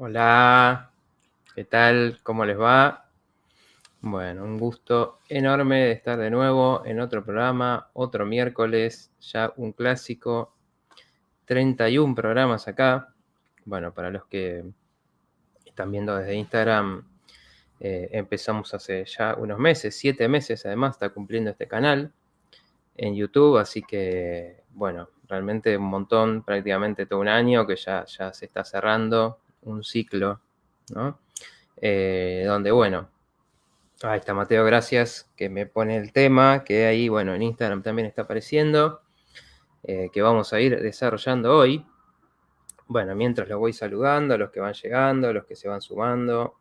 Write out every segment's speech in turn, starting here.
Hola, ¿qué tal? ¿Cómo les va? Bueno, un gusto enorme de estar de nuevo en otro programa, otro miércoles, ya un clásico, 31 programas acá. Bueno, para los que están viendo desde Instagram, empezamos hace ya unos meses, 7 meses además, está cumpliendo este canal en YouTube, así que, bueno, realmente un montón, prácticamente todo un año que ya se está cerrando un ciclo, ¿no? Donde, bueno, ahí está Mateo, gracias, que me pone el tema, que ahí, bueno, en Instagram también está apareciendo, que vamos a ir desarrollando hoy. Bueno, mientras los voy saludando, a los que van llegando, a los que se van sumando,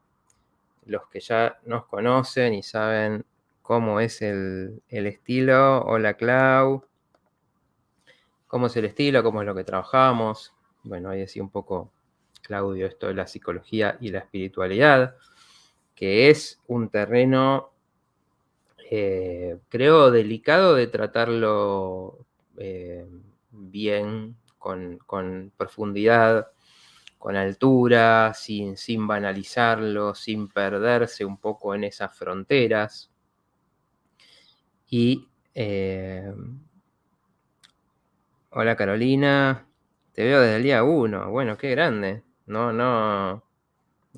los que ya nos conocen y saben cómo es el estilo. Hola, Clau. ¿Cómo es el estilo? ¿Cómo es lo que trabajamos? Bueno, ahí decía un poco Claudio esto de la psicología y la espiritualidad, que es un terreno creo delicado de tratarlo bien, con profundidad, con altura, sin banalizarlo, sin perderse un poco en esas fronteras. Y hola Carolina, te veo desde el día 1. Bueno, qué grande. No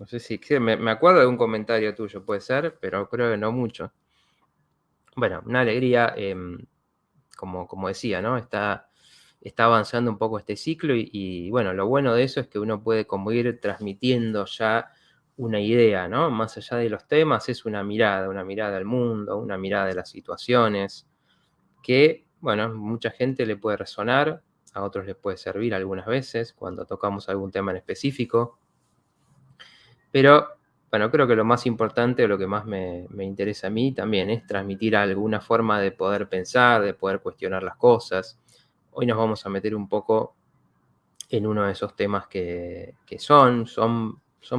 sé si me acuerdo de un comentario tuyo, puede ser, pero creo que no mucho. Bueno, una alegría, como decía, ¿no? Está avanzando un poco este ciclo y, bueno, lo bueno de eso es que uno puede como ir transmitiendo ya una idea, ¿no? Más allá de los temas, es una mirada al mundo, una mirada de las situaciones, que, bueno, mucha gente le puede resonar, a otros les puede servir algunas veces cuando tocamos algún tema en específico, pero bueno, creo que lo más importante o lo que más me interesa a mí también es transmitir alguna forma de poder pensar, de poder cuestionar las cosas. Hoy nos vamos a meter un poco en uno de esos temas que son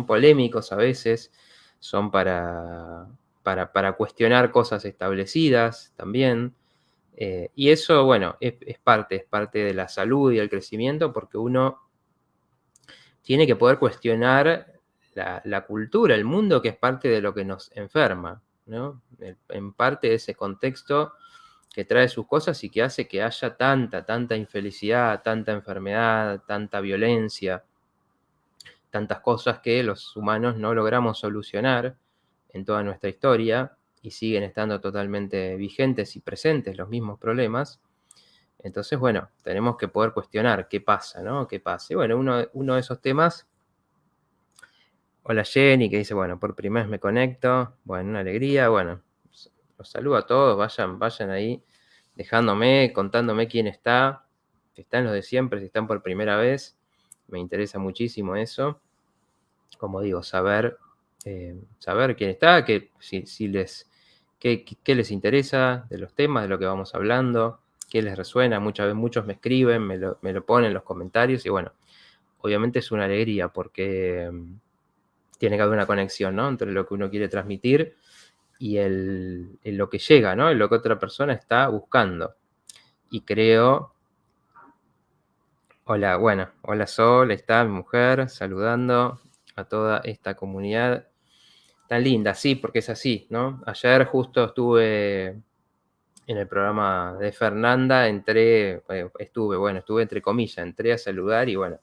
polémicos a veces, son para cuestionar cosas establecidas también. Y eso, bueno, es parte de la salud y el crecimiento porque uno tiene que poder cuestionar la cultura, el mundo, que es parte de lo que nos enferma, ¿no? En parte de ese contexto que trae sus cosas y que hace que haya tanta infelicidad, tanta enfermedad, tanta violencia, tantas cosas que los humanos no logramos solucionar en toda nuestra historia y siguen estando totalmente vigentes y presentes los mismos problemas. Entonces, bueno, tenemos que poder cuestionar qué pasa, ¿no? ¿Qué pasa? Y bueno, uno de esos temas. Hola Jenny, que dice, bueno, por primera vez me conecto. Bueno, una alegría. Bueno, los saludo a todos. Vayan ahí dejándome, contándome quién está. Si están los de siempre, si están por primera vez. Me interesa muchísimo eso. Como digo, saber quién está, qué les interesa de los temas, de lo que vamos hablando, qué les resuena. Muchas veces muchos me escriben, me lo ponen en los comentarios y bueno, obviamente es una alegría porque tiene que haber una conexión, ¿no? Entre lo que uno quiere transmitir y lo que llega, ¿no? En lo que otra persona está buscando. Y creo. Hola Sol, está mi mujer saludando a toda esta comunidad tan linda, sí, porque es así, ¿no? Ayer justo estuve en el programa de Fernanda, estuve entre comillas, entré a saludar y bueno,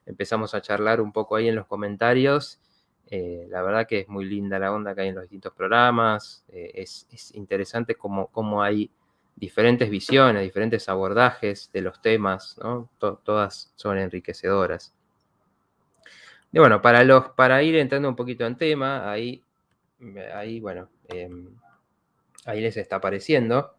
empezamos a charlar un poco ahí en los comentarios. La verdad que es muy linda la onda que hay en los distintos programas. Es interesante cómo hay diferentes visiones, diferentes abordajes de los temas, ¿no? Todas son enriquecedoras. Y bueno, para ir entrando un poquito en tema, ahí bueno, ahí les está apareciendo.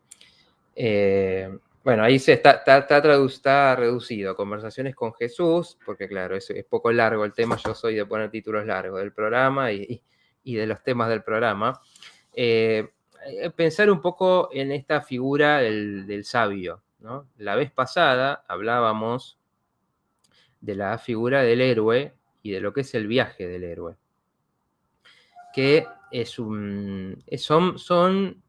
Bueno, ahí está reducido. Conversaciones con Jesús, porque claro, es poco largo el tema. Yo soy de poner títulos largos del programa y de los temas del programa. Pensar un poco en esta figura del sabio, ¿no? La vez pasada hablábamos de la figura del héroe y de lo que es el viaje del héroe, que son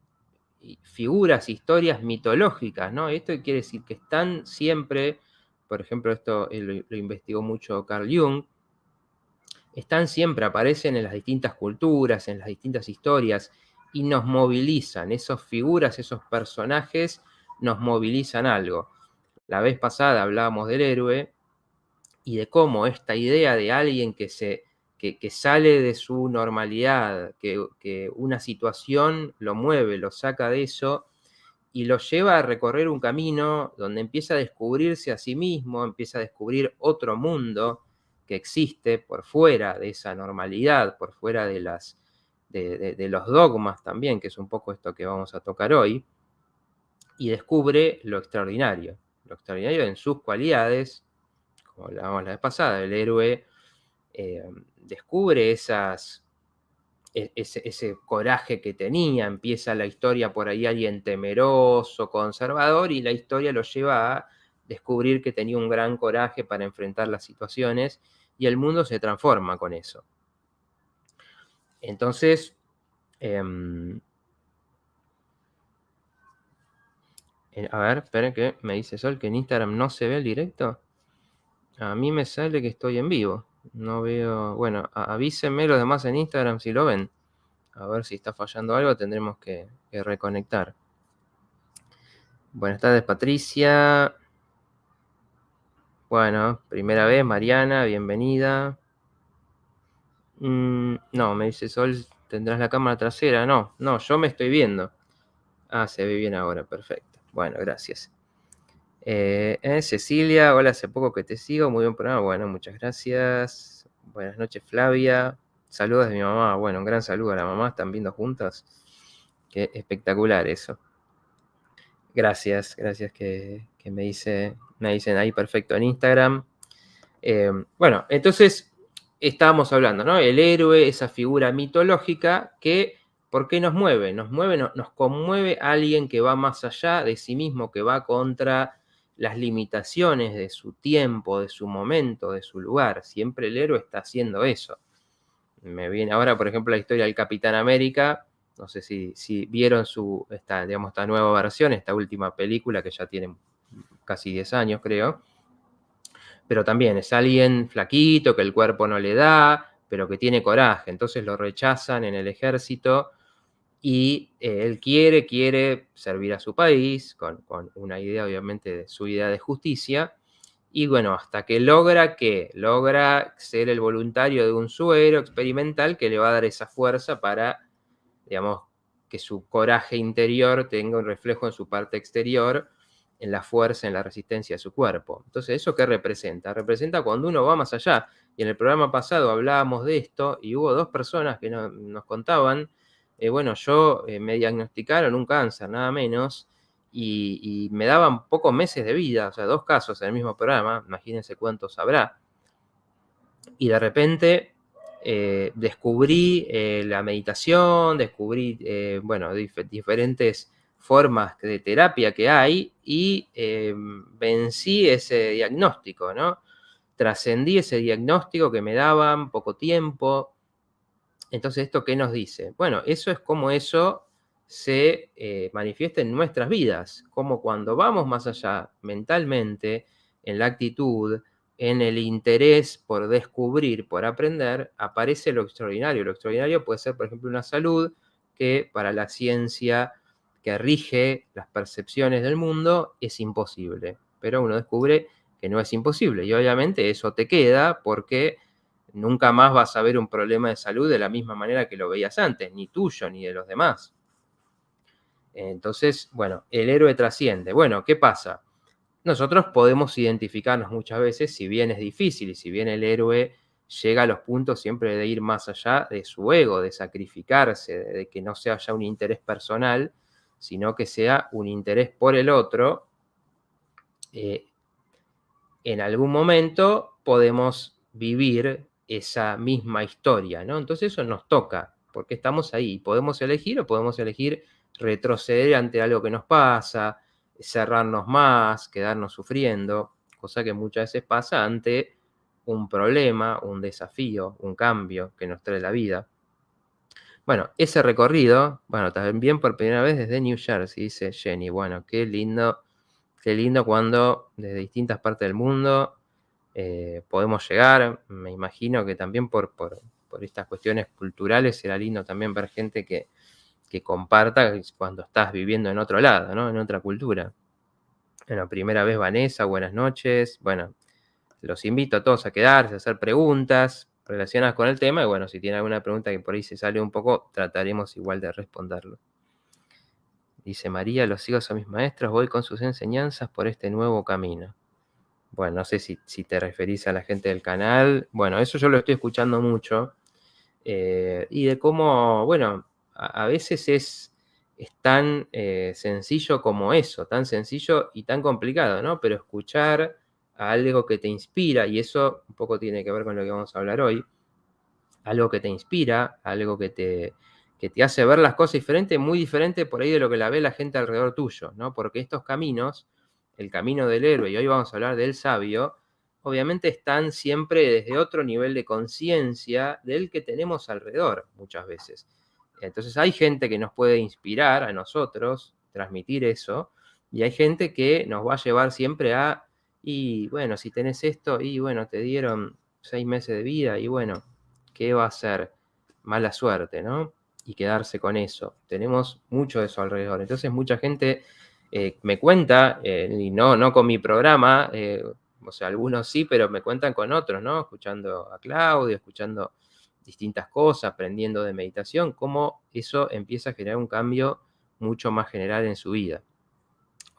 figuras, historias mitológicas, ¿no? Esto quiere decir que están siempre, por ejemplo, esto lo investigó mucho Carl Jung, están siempre, aparecen en las distintas culturas, en las distintas historias, y nos movilizan. Esas figuras, esos personajes nos movilizan algo. La vez pasada hablábamos del héroe y de cómo esta idea de alguien que sale de su normalidad, que una situación lo mueve, lo saca de eso y lo lleva a recorrer un camino donde empieza a descubrirse a sí mismo, empieza a descubrir otro mundo que existe por fuera de esa normalidad, por fuera de los dogmas también, que es un poco esto que vamos a tocar hoy, y descubre lo extraordinario en sus cualidades, como hablábamos la vez pasada. El héroe descubre ese coraje que tenía, empieza la historia por ahí alguien temeroso, conservador, y la historia lo lleva a descubrir que tenía un gran coraje para enfrentar las situaciones, y el mundo se transforma con eso. Entonces, a ver, esperen que me dice Sol que en Instagram no se ve el directo. A mí me sale que estoy en vivo. No veo. Bueno, avísenme los demás en Instagram si lo ven. A ver si está fallando algo, tendremos que reconectar. Buenas tardes, Patricia. Bueno, primera vez, Mariana, bienvenida. No, me dice Sol, ¿tendrás la cámara trasera? No, yo me estoy viendo. Ah, se ve bien ahora, perfecto. Bueno, gracias. Cecilia, hola, hace poco que te sigo, muy buen programa. Bueno, muchas gracias. Buenas noches, Flavia. Saludos de mi mamá. Bueno, un gran saludo a la mamá, están viendo juntas. Qué espectacular eso. Gracias que me dicen ahí perfecto en Instagram. Bueno, entonces estábamos hablando, ¿no? El héroe, esa figura mitológica que, ¿por qué nos mueve? Nos conmueve a alguien que va más allá de sí mismo, que va contra las limitaciones de su tiempo, de su momento, de su lugar. Siempre el héroe está haciendo eso. Me viene ahora, por ejemplo, la historia del Capitán América. No sé si vieron esta nueva versión, esta última película que ya tiene casi 10 años, creo. Pero también es alguien flaquito, que el cuerpo no le da, pero que tiene coraje. Entonces lo rechazan en el ejército y él quiere servir a su país, con una idea, obviamente, de su idea de justicia. Y bueno, hasta que logra ser el voluntario de un suero experimental que le va a dar esa fuerza para, digamos, que su coraje interior tenga un reflejo en su parte exterior, en la fuerza, en la resistencia de su cuerpo. Entonces, ¿eso qué representa? Representa cuando uno va más allá. Y en el programa pasado hablábamos de esto y hubo 2 personas que nos contaban, bueno, me diagnosticaron un cáncer, nada menos, y me daban pocos meses de vida, o sea, 2 casos en el mismo programa, imagínense cuántos habrá. Y de repente descubrí la meditación, descubrí, diferentes formas de terapia que hay y vencí ese diagnóstico, ¿no? Trascendí ese diagnóstico que me daban poco tiempo. Entonces, ¿esto qué nos dice? Bueno, eso es como eso se manifiesta en nuestras vidas, como cuando vamos más allá mentalmente, en la actitud, en el interés por descubrir, por aprender, aparece lo extraordinario. Lo extraordinario puede ser, por ejemplo, una salud que para la ciencia que rige las percepciones del mundo es imposible, pero uno descubre que no es imposible y obviamente eso te queda porque nunca más vas a ver un problema de salud de la misma manera que lo veías antes, ni tuyo ni de los demás. Entonces, bueno, el héroe trasciende. Bueno, ¿qué pasa? Nosotros podemos identificarnos muchas veces, si bien es difícil y si bien el héroe llega a los puntos siempre de ir más allá de su ego, de sacrificarse, de que no sea ya un interés personal, sino que sea un interés por el otro, en algún momento podemos vivir esa misma historia, ¿no? Entonces eso nos toca, porque estamos ahí. Podemos elegir o podemos elegir retroceder ante algo que nos pasa, cerrarnos más, quedarnos sufriendo, cosa que muchas veces pasa ante un problema, un desafío, un cambio que nos trae la vida. Bueno, ese recorrido, bueno, también por primera vez desde New Jersey, dice Jenny. Bueno, qué lindo cuando desde distintas partes del mundo podemos llegar. Me imagino que también por estas cuestiones culturales será lindo también ver gente que comparta cuando estás viviendo en otro lado, ¿no? En otra cultura. Bueno, primera vez Vanessa, buenas noches. Bueno, los invito a todos a quedarse, a hacer preguntas relacionadas con el tema y bueno, si tienen alguna pregunta que por ahí se sale un poco, trataremos igual de responderlo. Dice María, los sigo a mis maestros, voy con sus enseñanzas por este nuevo camino. Bueno, no sé si te referís a la gente del canal. Bueno, eso yo lo estoy escuchando mucho. Y de cómo, bueno, a veces es tan sencillo como eso, tan sencillo y tan complicado, ¿no? Pero escuchar a algo que te inspira, y eso un poco tiene que ver con lo que vamos a hablar hoy, algo que te inspira, algo que te hace ver las cosas diferente, muy diferente por ahí de lo que la ve la gente alrededor tuyo, ¿no? Porque estos caminos, el camino del héroe, y hoy vamos a hablar del sabio, obviamente están siempre desde otro nivel de conciencia del que tenemos alrededor muchas veces. Entonces hay gente que nos puede inspirar a nosotros, transmitir eso, y hay gente que nos va a llevar siempre a, y bueno, si tenés esto, y bueno, te dieron 6 meses de vida, y bueno, ¿qué va a ser? Mala suerte, ¿no? Y quedarse con eso. Tenemos mucho de eso alrededor. Entonces mucha gente me cuenta, y no con mi programa, o sea, algunos sí, pero me cuentan con otros, ¿no? Escuchando a Claudio, escuchando distintas cosas, aprendiendo de meditación, cómo eso empieza a generar un cambio mucho más general en su vida.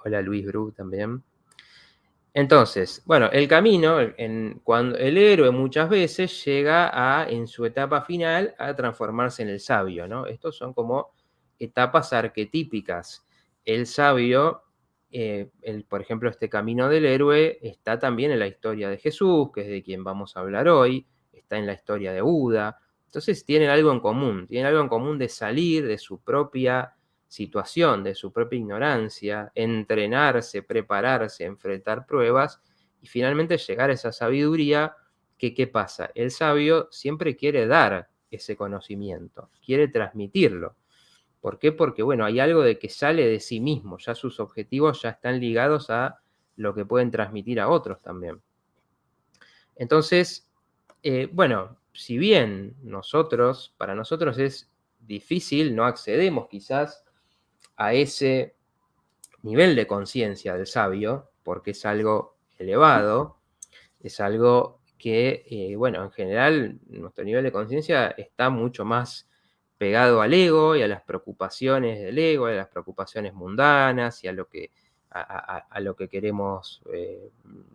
Hola Luis Bru también. Entonces, bueno, el camino, cuando el héroe muchas veces llega en su etapa final, a transformarse en el sabio, ¿no? Estos son como etapas arquetípicas. El sabio, por ejemplo, este camino del héroe está también en la historia de Jesús, que es de quien vamos a hablar hoy, está en la historia de Buda. Entonces tienen algo en común de salir de su propia situación, de su propia ignorancia, entrenarse, prepararse, enfrentar pruebas y finalmente llegar a esa sabiduría que, ¿qué pasa? El sabio siempre quiere dar ese conocimiento, quiere transmitirlo. ¿Por qué? Porque, bueno, hay algo de que sale de sí mismo, ya sus objetivos ya están ligados a lo que pueden transmitir a otros también. Entonces, bueno, si bien para nosotros es difícil, no accedemos quizás a ese nivel de conciencia del sabio, porque es algo elevado, es algo que, bueno, en general nuestro nivel de conciencia está mucho más pegado al ego y a las preocupaciones del ego, a las preocupaciones mundanas y a lo que, a lo que queremos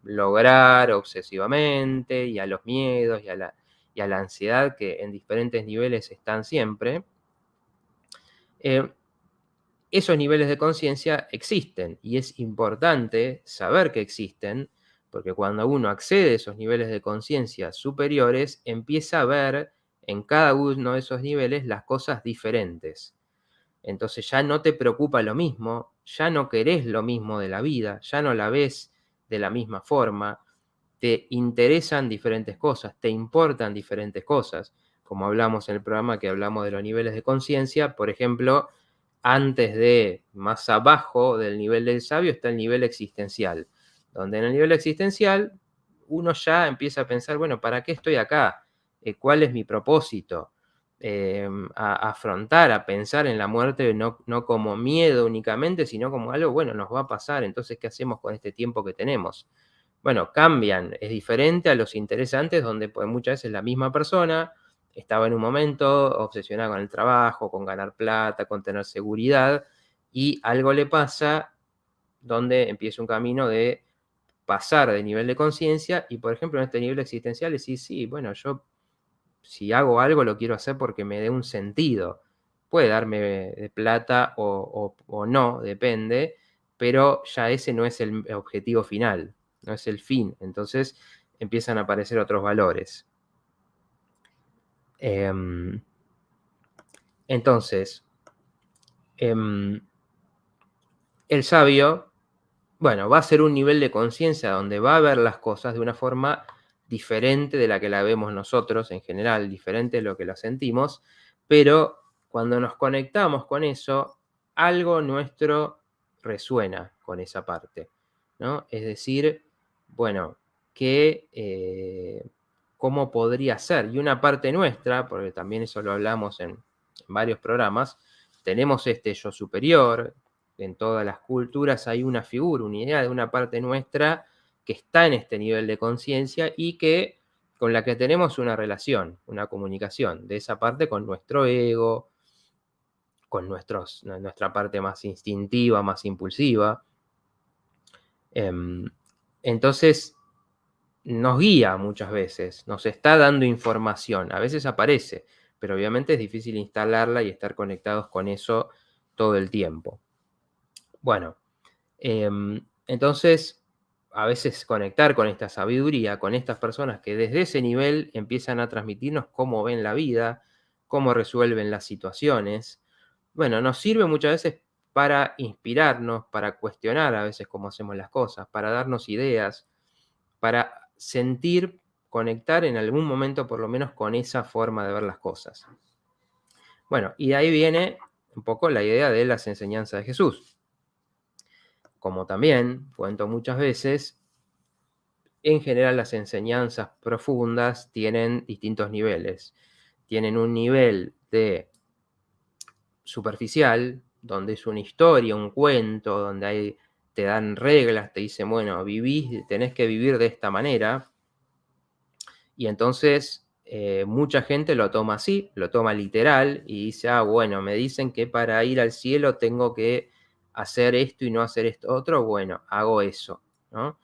lograr obsesivamente y a los miedos y a la ansiedad que en diferentes niveles están siempre. Esos niveles de conciencia existen y es importante saber que existen, porque cuando uno accede a esos niveles de conciencia superiores, empieza a ver en cada uno de esos niveles las cosas diferentes. Entonces ya no te preocupa lo mismo, ya no querés lo mismo de la vida, ya no la ves de la misma forma, te interesan diferentes cosas, te importan diferentes cosas. Como hablamos en el programa que hablamos de los niveles de conciencia, por ejemplo, antes de, más abajo del nivel del sabio, está el nivel existencial, donde en el nivel existencial uno ya empieza a pensar, bueno, ¿para qué estoy acá? ¿Cuál es mi propósito? A afrontar, a pensar en la muerte no como miedo únicamente, sino como algo, bueno, nos va a pasar, entonces, ¿qué hacemos con este tiempo que tenemos? Bueno, cambian, es diferente a los interesantes, donde pues, muchas veces la misma persona estaba en un momento obsesionada con el trabajo, con ganar plata, con tener seguridad, y algo le pasa donde empieza un camino de pasar de nivel de conciencia, y por ejemplo en este nivel existencial decir, sí, bueno, yo si hago algo lo quiero hacer porque me dé un sentido. Puede darme de plata o no, depende, pero ya ese no es el objetivo final, no es el fin. Entonces empiezan a aparecer otros valores. Entonces, el sabio, bueno, va a ser un nivel de conciencia donde va a ver las cosas de una forma diferente de la que la vemos nosotros en general, diferente de lo que la sentimos, pero cuando nos conectamos con eso, algo nuestro resuena con esa parte, ¿no? Es decir, bueno, cómo podría ser. Y una parte nuestra, porque también eso lo hablamos en varios programas, tenemos este yo superior. En todas las culturas hay una figura, una idea de una parte nuestra que está en este nivel de conciencia y con la que tenemos una relación, una comunicación de esa parte con nuestro ego, con nuestra parte más instintiva, más impulsiva. Entonces, nos guía muchas veces, nos está dando información, a veces aparece, pero obviamente es difícil instalarla y estar conectados con eso todo el tiempo. Bueno, entonces, a veces conectar con esta sabiduría, con estas personas que desde ese nivel empiezan a transmitirnos cómo ven la vida, cómo resuelven las situaciones. Bueno, nos sirve muchas veces para inspirarnos, para cuestionar a veces cómo hacemos las cosas, para darnos ideas, para sentir, conectar en algún momento por lo menos con esa forma de ver las cosas. Bueno, y de ahí viene un poco la idea de las enseñanzas de Jesús. Como también cuento muchas veces, en general las enseñanzas profundas tienen distintos niveles. Tienen un nivel de superficial, donde es una historia, un cuento, donde te dan reglas, te dicen, bueno, tenés que vivir de esta manera. Y entonces mucha gente lo toma así, lo toma literal y dice, bueno, me dicen que para ir al cielo tengo que hacer esto y no hacer esto otro, bueno, hago eso, ¿no?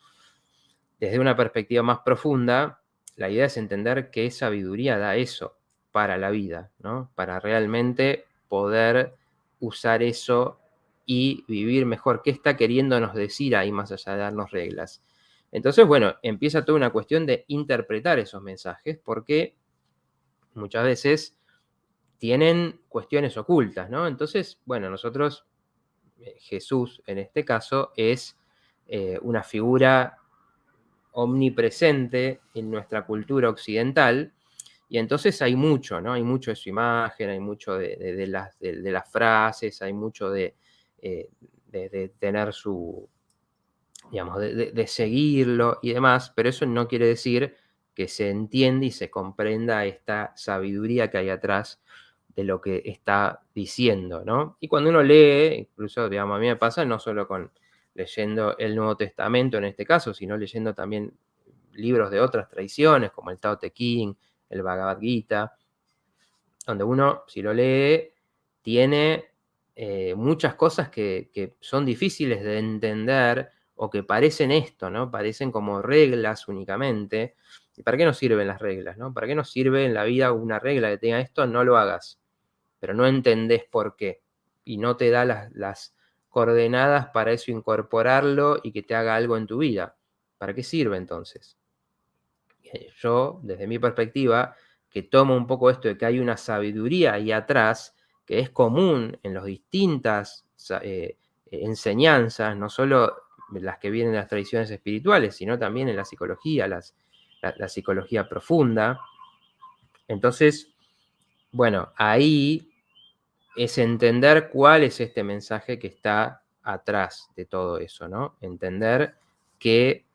Desde una perspectiva más profunda, la idea es entender qué sabiduría da eso para la vida, ¿no? Para realmente poder usar eso y vivir mejor. ¿Qué está queriéndonos decir ahí más allá de darnos reglas? Entonces, bueno, empieza toda una cuestión de interpretar esos mensajes, porque muchas veces tienen cuestiones ocultas, ¿no? Entonces, bueno, nosotros, Jesús en este caso, es una figura omnipresente en nuestra cultura occidental, y entonces hay mucho, ¿no? Hay mucho de su imagen, hay mucho de las frases, hay mucho de tener su, digamos, de seguirlo y demás, pero eso no quiere decir que se entienda y se comprenda esta sabiduría que hay atrás de lo que está diciendo, ¿no? Y cuando uno lee, incluso, digamos, a mí me pasa no solo con leyendo el Nuevo Testamento en este caso, sino leyendo también libros de otras tradiciones, como el Tao Te Ching, el Bhagavad Gita, donde uno, si lo lee, tiene muchas cosas que son difíciles de entender o que parecen esto, ¿no? Parecen como reglas únicamente. ¿Y para qué nos sirven las reglas, no? ¿Para qué nos sirve en la vida una regla que tenga esto? No lo hagas, pero no entendés por qué. Y no te da las coordenadas para eso incorporarlo y que te haga algo en tu vida. ¿Para qué sirve entonces? Yo, desde mi perspectiva, que tomo un poco esto de que hay una sabiduría ahí atrás, que es común en las distintas enseñanzas, no solo las que vienen de las tradiciones espirituales, sino también en la psicología, la psicología profunda. Entonces, bueno, ahí es entender cuál es este mensaje que está atrás de todo eso, ¿no? Entender que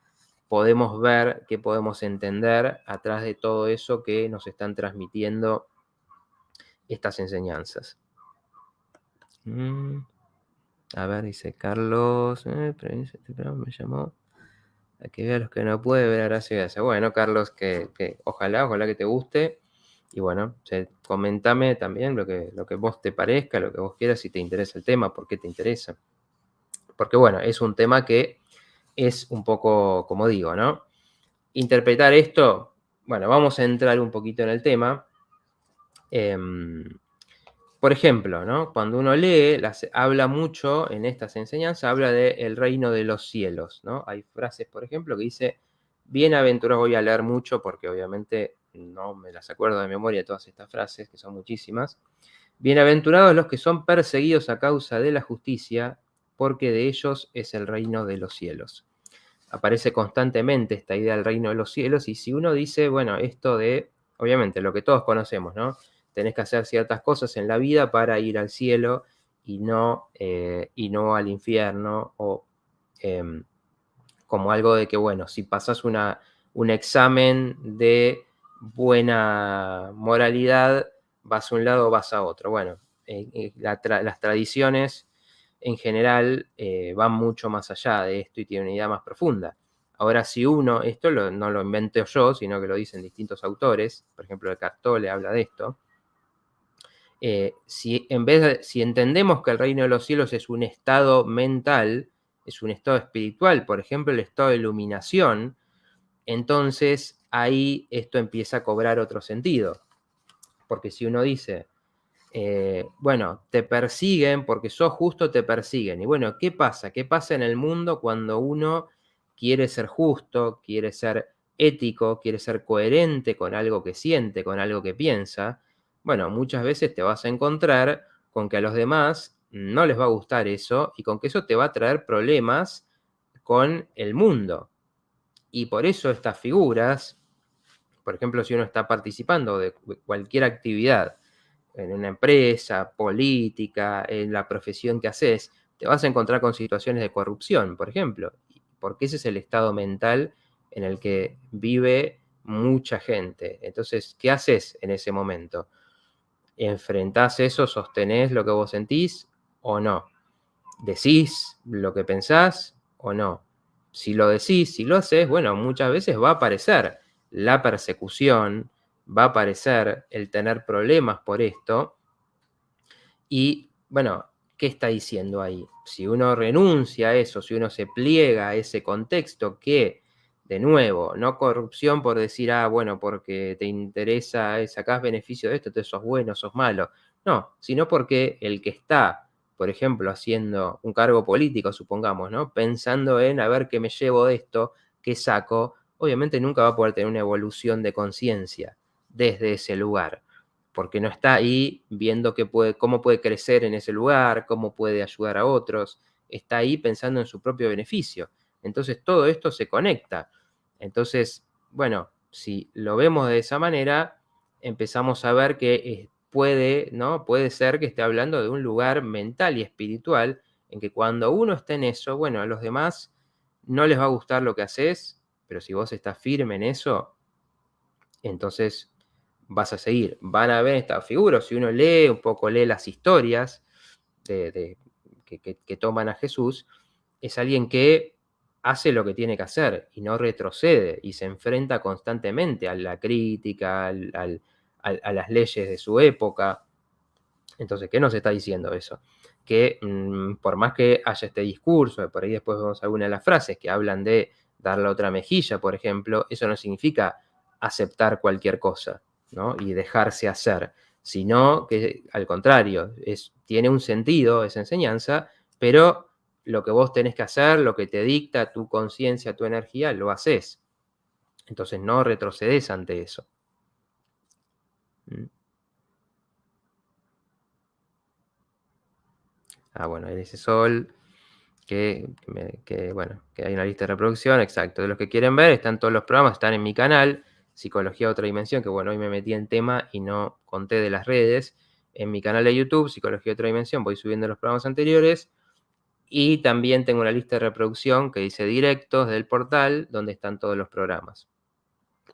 podemos ver, que podemos entender atrás de todo eso que nos están transmitiendo estas enseñanzas. A ver, dice Carlos, me llamó a que vea los que no puede ver, gracias. Bueno, Carlos, que ojalá que te guste. Y bueno, coméntame también lo que vos te parezca, lo que vos quieras, si te interesa el tema, por qué te interesa. Porque bueno, es un tema que es un poco, como digo, ¿no? Interpretar esto, bueno, vamos a entrar un poquito en el tema. Por ejemplo, ¿no? Cuando uno lee, habla mucho en estas enseñanzas, habla del reino de los cielos, ¿no? Hay frases, por ejemplo, que dice, bienaventurados, voy a leer mucho porque obviamente no me las acuerdo de memoria todas estas frases, que son muchísimas. Bienaventurados los que son perseguidos a causa de la justicia, porque de ellos es el reino de los cielos. Aparece constantemente esta idea del reino de los cielos, y si uno dice, bueno, esto de, obviamente, lo que todos conocemos, ¿no? Tenés que hacer ciertas cosas en la vida para ir al cielo y no al infierno, o como algo de que, bueno, si pasas una un examen de buena moralidad, vas a un lado o vas a otro. Bueno, las tradiciones en general van mucho más allá de esto y tienen una idea más profunda. Ahora, si uno, esto no lo invento yo, sino que lo dicen distintos autores, por ejemplo, de Cartole habla de esto, si entendemos que el reino de los cielos es un estado mental, es un estado espiritual, por ejemplo, el estado de iluminación, entonces ahí esto empieza a cobrar otro sentido. Porque si uno dice, bueno, te persiguen porque sos justo, te persiguen. Y bueno, ¿qué pasa? ¿Qué pasa en el mundo cuando uno quiere ser justo, quiere ser ético, quiere ser coherente con algo que siente, con algo que piensa? Bueno, muchas veces te vas a encontrar con que a los demás no les va a gustar eso y con que eso te va a traer problemas con el mundo. Y por eso estas figuras, por ejemplo, si uno está participando de cualquier actividad, en una empresa, política, en la profesión que haces, te vas a encontrar con situaciones de corrupción, por ejemplo, porque ese es el estado mental en el que vive mucha gente. Entonces, ¿qué haces en ese momento? ¿Enfrentás eso, sostenés lo que vos sentís o no? ¿Decís lo que pensás o no? Si lo decís, si lo haces, bueno, muchas veces va a aparecer la persecución, va a aparecer el tener problemas por esto. Y bueno, ¿qué está diciendo ahí? Si uno renuncia a eso, si uno se pliega a ese contexto que, de nuevo, no corrupción por decir, bueno, porque te interesa, sacás beneficio de esto, entonces sos bueno, sos malo. No, sino porque el que está, por ejemplo, haciendo un cargo político, supongamos, ¿no? Pensando en a ver qué me llevo de esto, qué saco, obviamente nunca va a poder tener una evolución de conciencia desde ese lugar porque no está ahí viendo cómo puede crecer en ese lugar, cómo puede ayudar a otros, está ahí pensando en su propio beneficio. Entonces todo esto se conecta. Entonces, bueno, si lo vemos de esa manera, empezamos a ver que ¿no? Puede ser que esté hablando de un lugar mental y espiritual en que cuando uno está en eso, bueno, a los demás no les va a gustar lo que haces, pero si vos estás firme en eso, entonces vas a seguir. Van a ver estas figuras, si uno lee un poco, lee las historias que toman a Jesús, es alguien que hace lo que tiene que hacer y no retrocede y se enfrenta constantemente a la crítica, a las leyes de su época. Entonces, ¿qué nos está diciendo eso? Que por más que haya este discurso, por ahí después vemos algunas de las frases que hablan de dar la otra mejilla, por ejemplo, eso no significa aceptar cualquier cosa, ¿no? Y dejarse hacer, sino que al contrario, tiene un sentido esa enseñanza, pero lo que vos tenés que hacer, lo que te dicta tu conciencia, tu energía, lo haces. Entonces no retrocedes ante eso. ¿Mm? Bueno, en ese sol, bueno, que hay una lista de reproducción, exacto. De los que quieren ver, están todos los programas, están en mi canal, Psicología Otra Dimensión, que bueno, hoy me metí en tema y no conté de las redes. En mi canal de YouTube, Psicología Otra Dimensión, voy subiendo los programas anteriores. Y también tengo una lista de reproducción que dice directos del portal, donde están todos los programas.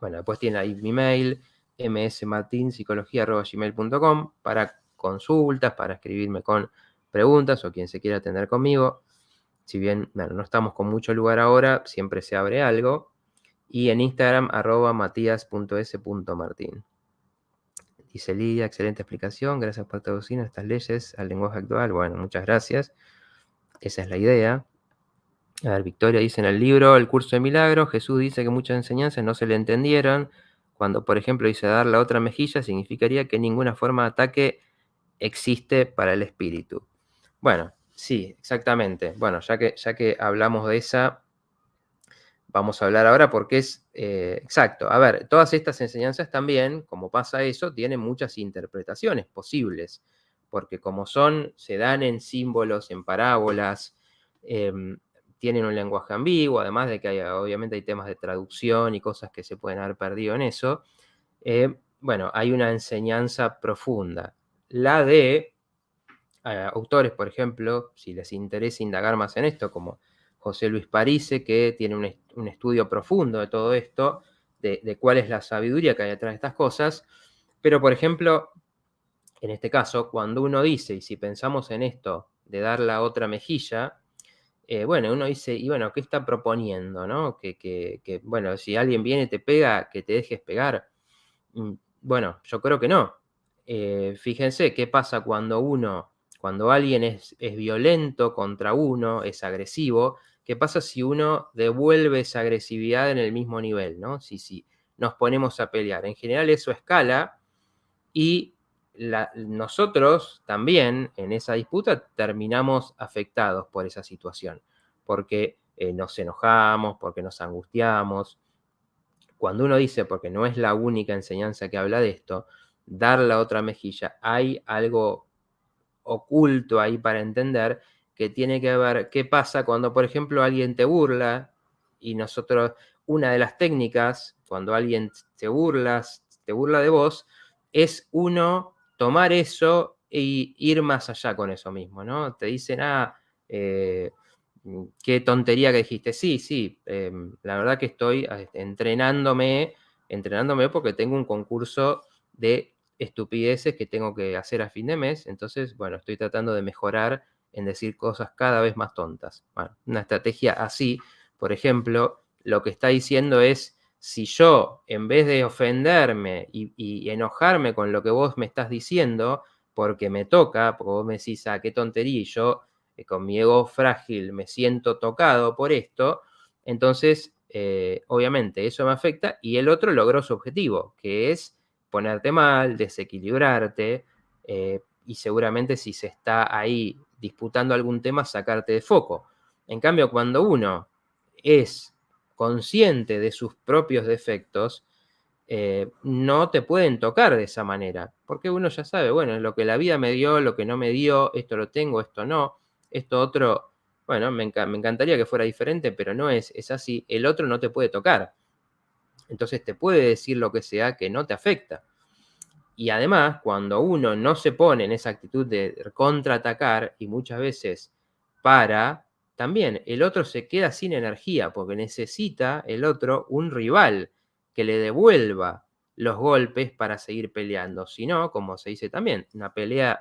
Bueno, después tiene ahí mi mail, msmartinpsicología@gmail.com, para consultas, para escribirme con preguntas o quien se quiera atender conmigo. Si bien no estamos con mucho lugar ahora, siempre se abre algo. Y en Instagram, @matías.s.martin. Dice Lidia, excelente explicación, gracias por traducir estas leyes al lenguaje actual. Bueno, muchas gracias. Esa es la idea. A ver, Victoria dice en el libro El Curso de Milagros, Jesús dice que muchas enseñanzas no se le entendieron. Cuando, por ejemplo, dice dar la otra mejilla, significaría que ninguna forma de ataque existe para el espíritu. Bueno, sí, exactamente. Bueno, ya que hablamos de esa, vamos a hablar ahora porque es exacto. A ver, todas estas enseñanzas también, como pasa eso, tienen muchas interpretaciones posibles, porque como se dan en símbolos, en parábolas, tienen un lenguaje ambiguo, además de que obviamente hay temas de traducción y cosas que se pueden haber perdido en eso. Bueno, hay una enseñanza profunda. La de autores, por ejemplo, si les interesa indagar más en esto, como José Luis Parise, que tiene un estudio profundo de todo esto, de cuál es la sabiduría que hay detrás de estas cosas. Pero, por ejemplo, en este caso, cuando uno dice, y si pensamos en esto de dar la otra mejilla, bueno, uno dice, y bueno, ¿qué está proponiendo? ¿No? Bueno, si alguien viene y te pega, que te dejes pegar. Bueno, yo creo que no. Fíjense qué pasa cuando alguien es violento contra uno, es agresivo. ¿Qué pasa si uno devuelve esa agresividad en el mismo nivel, ¿no? Si nos ponemos a pelear. En general eso escala y nosotros también en esa disputa terminamos afectados por esa situación, porque nos enojamos, porque nos angustiamos. Cuando uno dice, porque no es la única enseñanza que habla de esto, dar la otra mejilla, hay algo oculto ahí para entender que tiene que ver qué pasa cuando, por ejemplo, alguien te burla y nosotros, una de las técnicas, cuando alguien te burla de vos, es uno tomar eso e ir más allá con eso mismo, ¿no? Te dicen, eh, qué tontería que dijiste. Sí, la verdad que estoy entrenándome porque tengo un concurso de estupideces que tengo que hacer a fin de mes, entonces, bueno, estoy tratando de mejorar en decir cosas cada vez más tontas. Bueno, una estrategia así, por ejemplo, lo que está diciendo es, si yo, en vez de ofenderme y enojarme con lo que vos me estás diciendo, porque me toca, porque vos me decís, qué tontería, y yo, con mi ego frágil, me siento tocado por esto, entonces, obviamente, eso me afecta, y el otro logró su objetivo, que es ponerte mal, desequilibrarte, y seguramente si se está ahí disputando algún tema, sacarte de foco. En cambio, cuando uno es consciente de sus propios defectos, no te pueden tocar de esa manera, porque uno ya sabe, bueno, lo que la vida me dio, lo que no me dio, esto lo tengo, esto no, esto otro, bueno, me encantaría que fuera diferente, pero no es así, el otro no te puede tocar. Entonces te puede decir lo que sea que no te afecta. Y además, cuando uno no se pone en esa actitud de contraatacar y muchas veces también el otro se queda sin energía porque necesita el otro un rival que le devuelva los golpes para seguir peleando. Si no, como se dice también, una pelea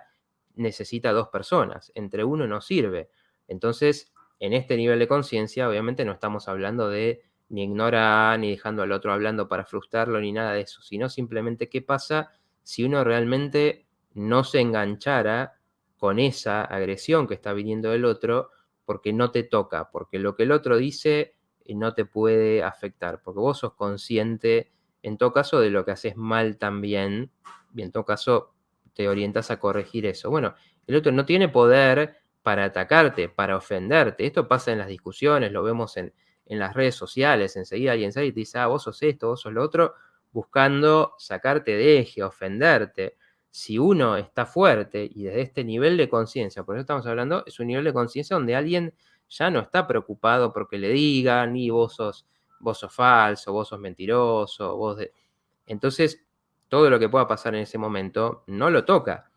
necesita dos personas, entre uno no sirve. Entonces, en este nivel de conciencia, obviamente no estamos hablando de ni ignorar, ni dejando al otro hablando para frustrarlo, ni nada de eso, sino simplemente qué pasa si uno realmente no se enganchara con esa agresión que está viniendo del otro, porque no te toca, porque lo que el otro dice no te puede afectar, porque vos sos consciente, en todo caso, de lo que haces mal también, y en todo caso te orientas a corregir eso. Bueno, el otro no tiene poder para atacarte, para ofenderte. Esto pasa en las discusiones, lo vemos en las redes sociales, enseguida alguien sale y te dice, vos sos esto, vos sos lo otro, buscando sacarte de eje, ofenderte. Si uno está fuerte y desde este nivel de conciencia, por eso estamos hablando, es un nivel de conciencia donde alguien ya no está preocupado porque le digan, y vos sos falso, vos sos mentiroso, Entonces, todo lo que pueda pasar en ese momento no lo toca.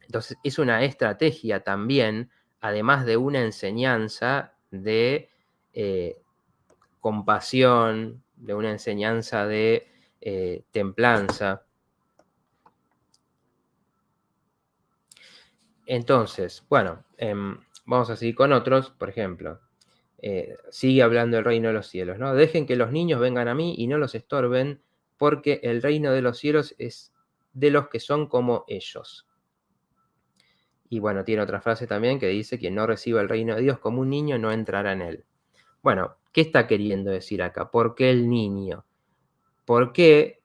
Entonces, es una estrategia también, además de una enseñanza de compasión, de una enseñanza de templanza. Entonces, bueno, vamos a seguir con otros, por ejemplo, sigue hablando el reino de los cielos, ¿no? Dejen que los niños vengan a mí y no los estorben, porque el reino de los cielos es de los que son como ellos. Y bueno, tiene otra frase también que dice, quien no reciba el reino de Dios como un niño no entrará en él. Bueno, ¿qué está queriendo decir acá? ¿Por qué el niño? Porque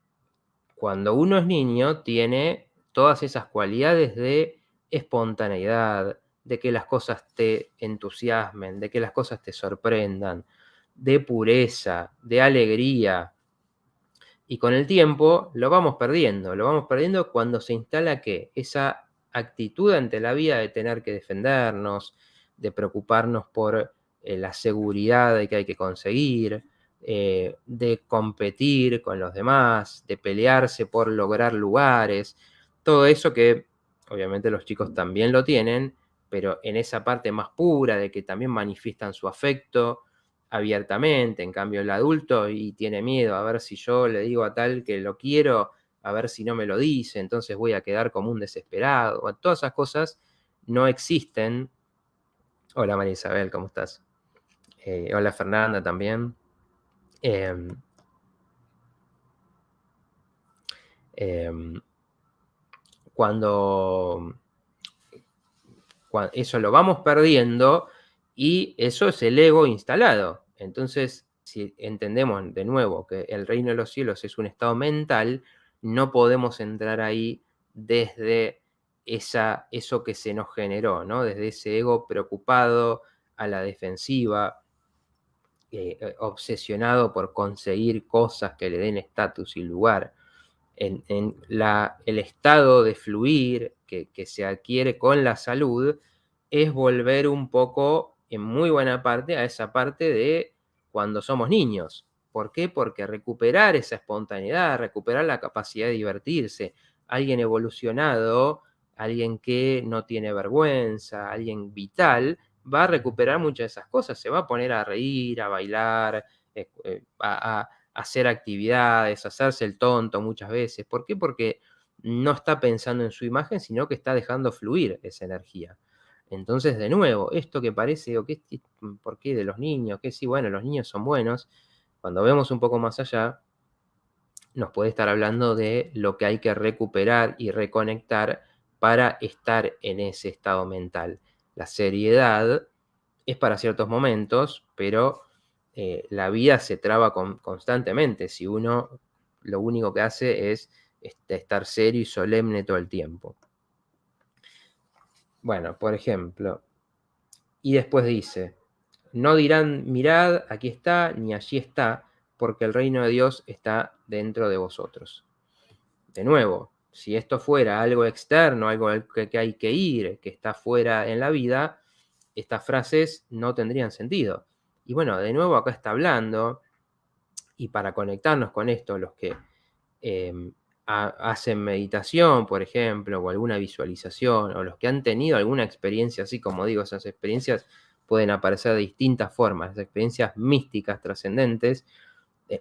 cuando uno es niño tiene todas esas cualidades de espontaneidad, de que las cosas te entusiasmen, de que las cosas te sorprendan, de pureza, de alegría. Y con el tiempo lo vamos perdiendo cuando se instala ¿qué? Esa actitud ante la vida de tener que defendernos, de preocuparnos por la seguridad de que hay que conseguir, de competir con los demás, de pelearse por lograr lugares, todo eso que obviamente los chicos también lo tienen, pero en esa parte más pura de que también manifiestan su afecto abiertamente. En cambio, el adulto y tiene miedo a ver si yo le digo a tal que lo quiero, a ver si no me lo dice, entonces voy a quedar como un desesperado. Bueno, todas esas cosas no existen. Hola María Isabel, ¿cómo estás? Hola Fernanda también. Em, em, cuando, eso lo vamos perdiendo y eso es el ego instalado. Entonces, si entendemos de nuevo que el reino de los cielos es un estado mental, no podemos entrar ahí desde eso que se nos generó, ¿no? Desde ese ego preocupado, a la defensiva, obsesionado por conseguir cosas que le den estatus y lugar. El estado de fluir que se adquiere con la salud es volver un poco, en muy buena parte, a esa parte de cuando somos niños. ¿Por qué? Porque recuperar esa espontaneidad, recuperar la capacidad de divertirse, alguien evolucionado, alguien que no tiene vergüenza, alguien vital, va a recuperar muchas de esas cosas, se va a poner a reír, a bailar, a hacer actividades, hacerse el tonto muchas veces. ¿Por qué? Porque no está pensando en su imagen, sino que está dejando fluir esa energía. Entonces, de nuevo, esto que parece, ¿por qué de los niños? Que sí, bueno, los niños son buenos. Cuando vemos un poco más allá, nos puede estar hablando de lo que hay que recuperar y reconectar para estar en ese estado mental. La seriedad es para ciertos momentos, pero la vida se traba constantemente si uno lo único que hace es estar serio y solemne todo el tiempo. Bueno, por ejemplo, y después dice, no dirán, mirad, aquí está, ni allí está, porque el reino de Dios está dentro de vosotros. De nuevo, si esto fuera algo externo, algo que hay que ir, que está fuera en la vida, estas frases no tendrían sentido. Y bueno, de nuevo acá está hablando, y para conectarnos con esto, los que hacen meditación, por ejemplo, o alguna visualización, o los que han tenido alguna experiencia, así como digo, esas experiencias pueden aparecer de distintas formas, las experiencias místicas, trascendentes,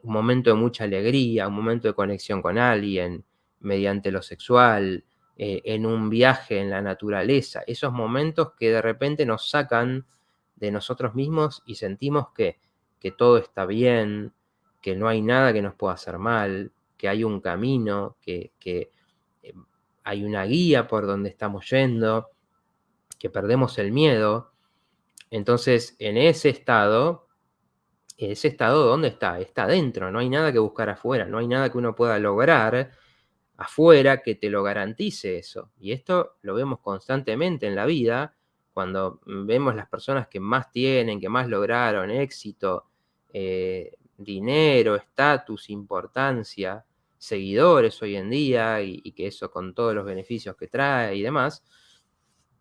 un momento de mucha alegría, un momento de conexión con alguien, mediante lo sexual, en un viaje en la naturaleza, esos momentos que de repente nos sacan de nosotros mismos y sentimos que todo está bien, que no hay nada que nos pueda hacer mal, que hay un camino, que hay una guía por donde estamos yendo, que perdemos el miedo. Entonces, en ese estado, ¿dónde está? Está dentro, no hay nada que buscar afuera, no hay nada que uno pueda lograr afuera que te lo garantice eso. Y esto lo vemos constantemente en la vida, cuando vemos las personas que más tienen, que más lograron, éxito, dinero, estatus, importancia, seguidores hoy en día, y que eso con todos los beneficios que trae y demás.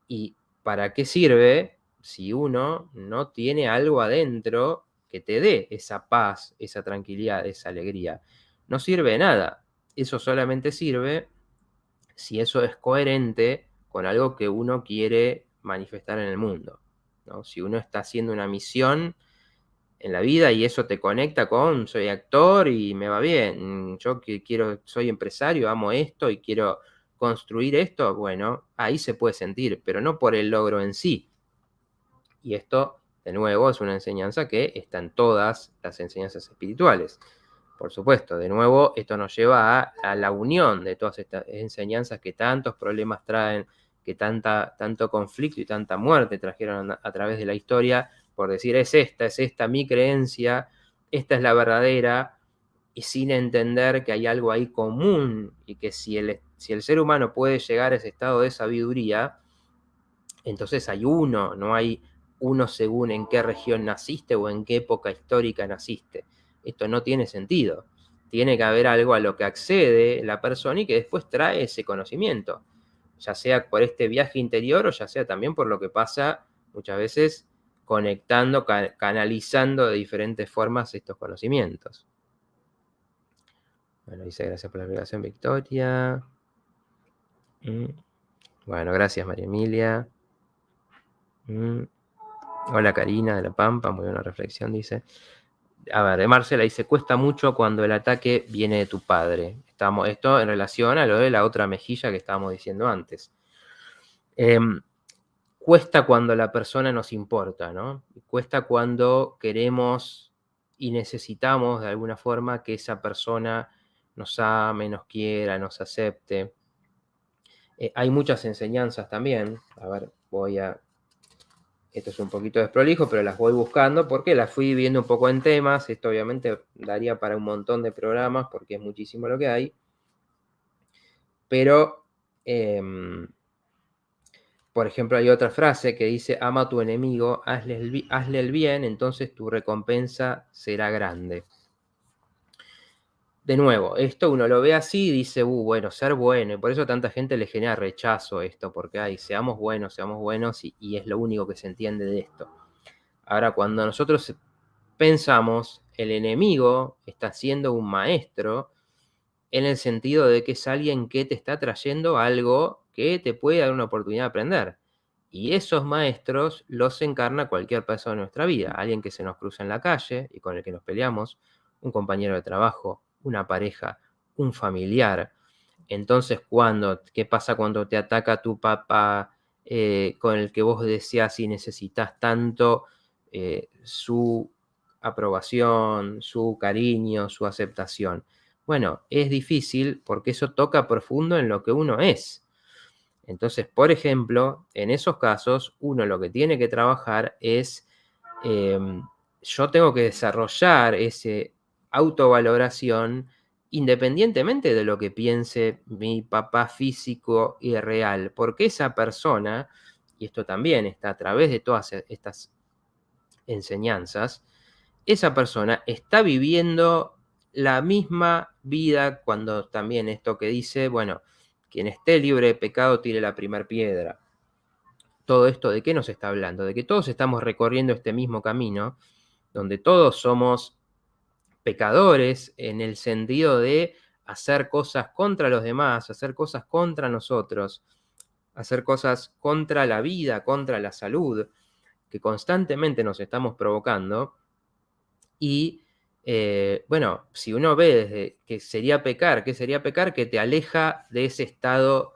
¿Y para qué sirve si uno no tiene algo adentro que te dé esa paz, esa tranquilidad, esa alegría? No sirve de nada. Eso solamente sirve si eso es coherente con algo que uno quiere manifestar en el mundo, ¿no? Si uno está haciendo una misión en la vida y eso te conecta con soy actor y me va bien, yo que quiero, soy empresario, amo esto y quiero construir esto, bueno, ahí se puede sentir, pero no por el logro en sí. Y esto, de nuevo, es una enseñanza que está en todas las enseñanzas espirituales. Por supuesto, de nuevo, esto nos lleva a la unión de todas estas enseñanzas que tantos problemas traen, que tanto conflicto y tanta muerte trajeron a través de la historia, por decir, es esta mi creencia, esta es la verdadera, y sin entender que hay algo ahí común, y que si el ser humano puede llegar a ese estado de sabiduría, entonces hay uno, no hay uno según en qué región naciste o en qué época histórica naciste. Esto no tiene sentido. Tiene que haber algo a lo que accede la persona y que después trae ese conocimiento, ya sea por este viaje interior o ya sea también por lo que pasa muchas veces conectando, canalizando de diferentes formas estos conocimientos. Bueno, dice gracias por la explicación, Victoria. Bueno, gracias, María Emilia. Mm. Hola Karina de La Pampa, muy buena reflexión, dice. A ver, de Marcela dice, cuesta mucho cuando el ataque viene de tu padre. Esto en relación a lo de la otra mejilla que estábamos diciendo antes. Cuesta cuando la persona nos importa, ¿no? Cuesta cuando queremos y necesitamos de alguna forma que esa persona nos ame, nos quiera, nos acepte. Hay muchas enseñanzas también. A ver, esto es un poquito desprolijo, pero las voy buscando porque las fui viendo un poco en temas. Esto obviamente daría para un montón de programas porque es muchísimo lo que hay. Pero, por ejemplo, hay otra frase que dice, ama a tu enemigo, hazle el bien, entonces tu recompensa será grande. De nuevo, esto uno lo ve así y dice, bueno, ser bueno, y por eso tanta gente le genera rechazo esto, porque seamos buenos, y es lo único que se entiende de esto. Ahora, cuando nosotros pensamos, el enemigo está siendo un maestro en el sentido de que es alguien que te está trayendo algo que te puede dar una oportunidad de aprender. Y esos maestros los encarna cualquier persona en nuestra vida. Alguien que se nos cruza en la calle y con el que nos peleamos, un compañero de trabajo, una pareja, un familiar. Entonces, ¿qué pasa cuando te ataca tu papá, con el que vos deseas y necesitas tanto su aprobación, su cariño, su aceptación? Bueno, es difícil porque eso toca profundo en lo que uno es. Entonces, por ejemplo, en esos casos, uno lo que tiene que trabajar es, yo tengo que desarrollar esa autovaloración independientemente de lo que piense mi papá físico y real, porque esa persona, y esto también está a través de todas estas enseñanzas, esa persona está viviendo la misma vida cuando también esto que dice, bueno, quien esté libre de pecado tire la primera piedra. Todo esto, ¿de qué nos está hablando? De que todos estamos recorriendo este mismo camino, donde todos somos pecadores en el sentido de hacer cosas contra los demás, hacer cosas contra nosotros, hacer cosas contra la vida, contra la salud, que constantemente nos estamos provocando. Y bueno, si uno ve desde que sería pecar, ¿qué sería pecar? Que te aleja de ese estado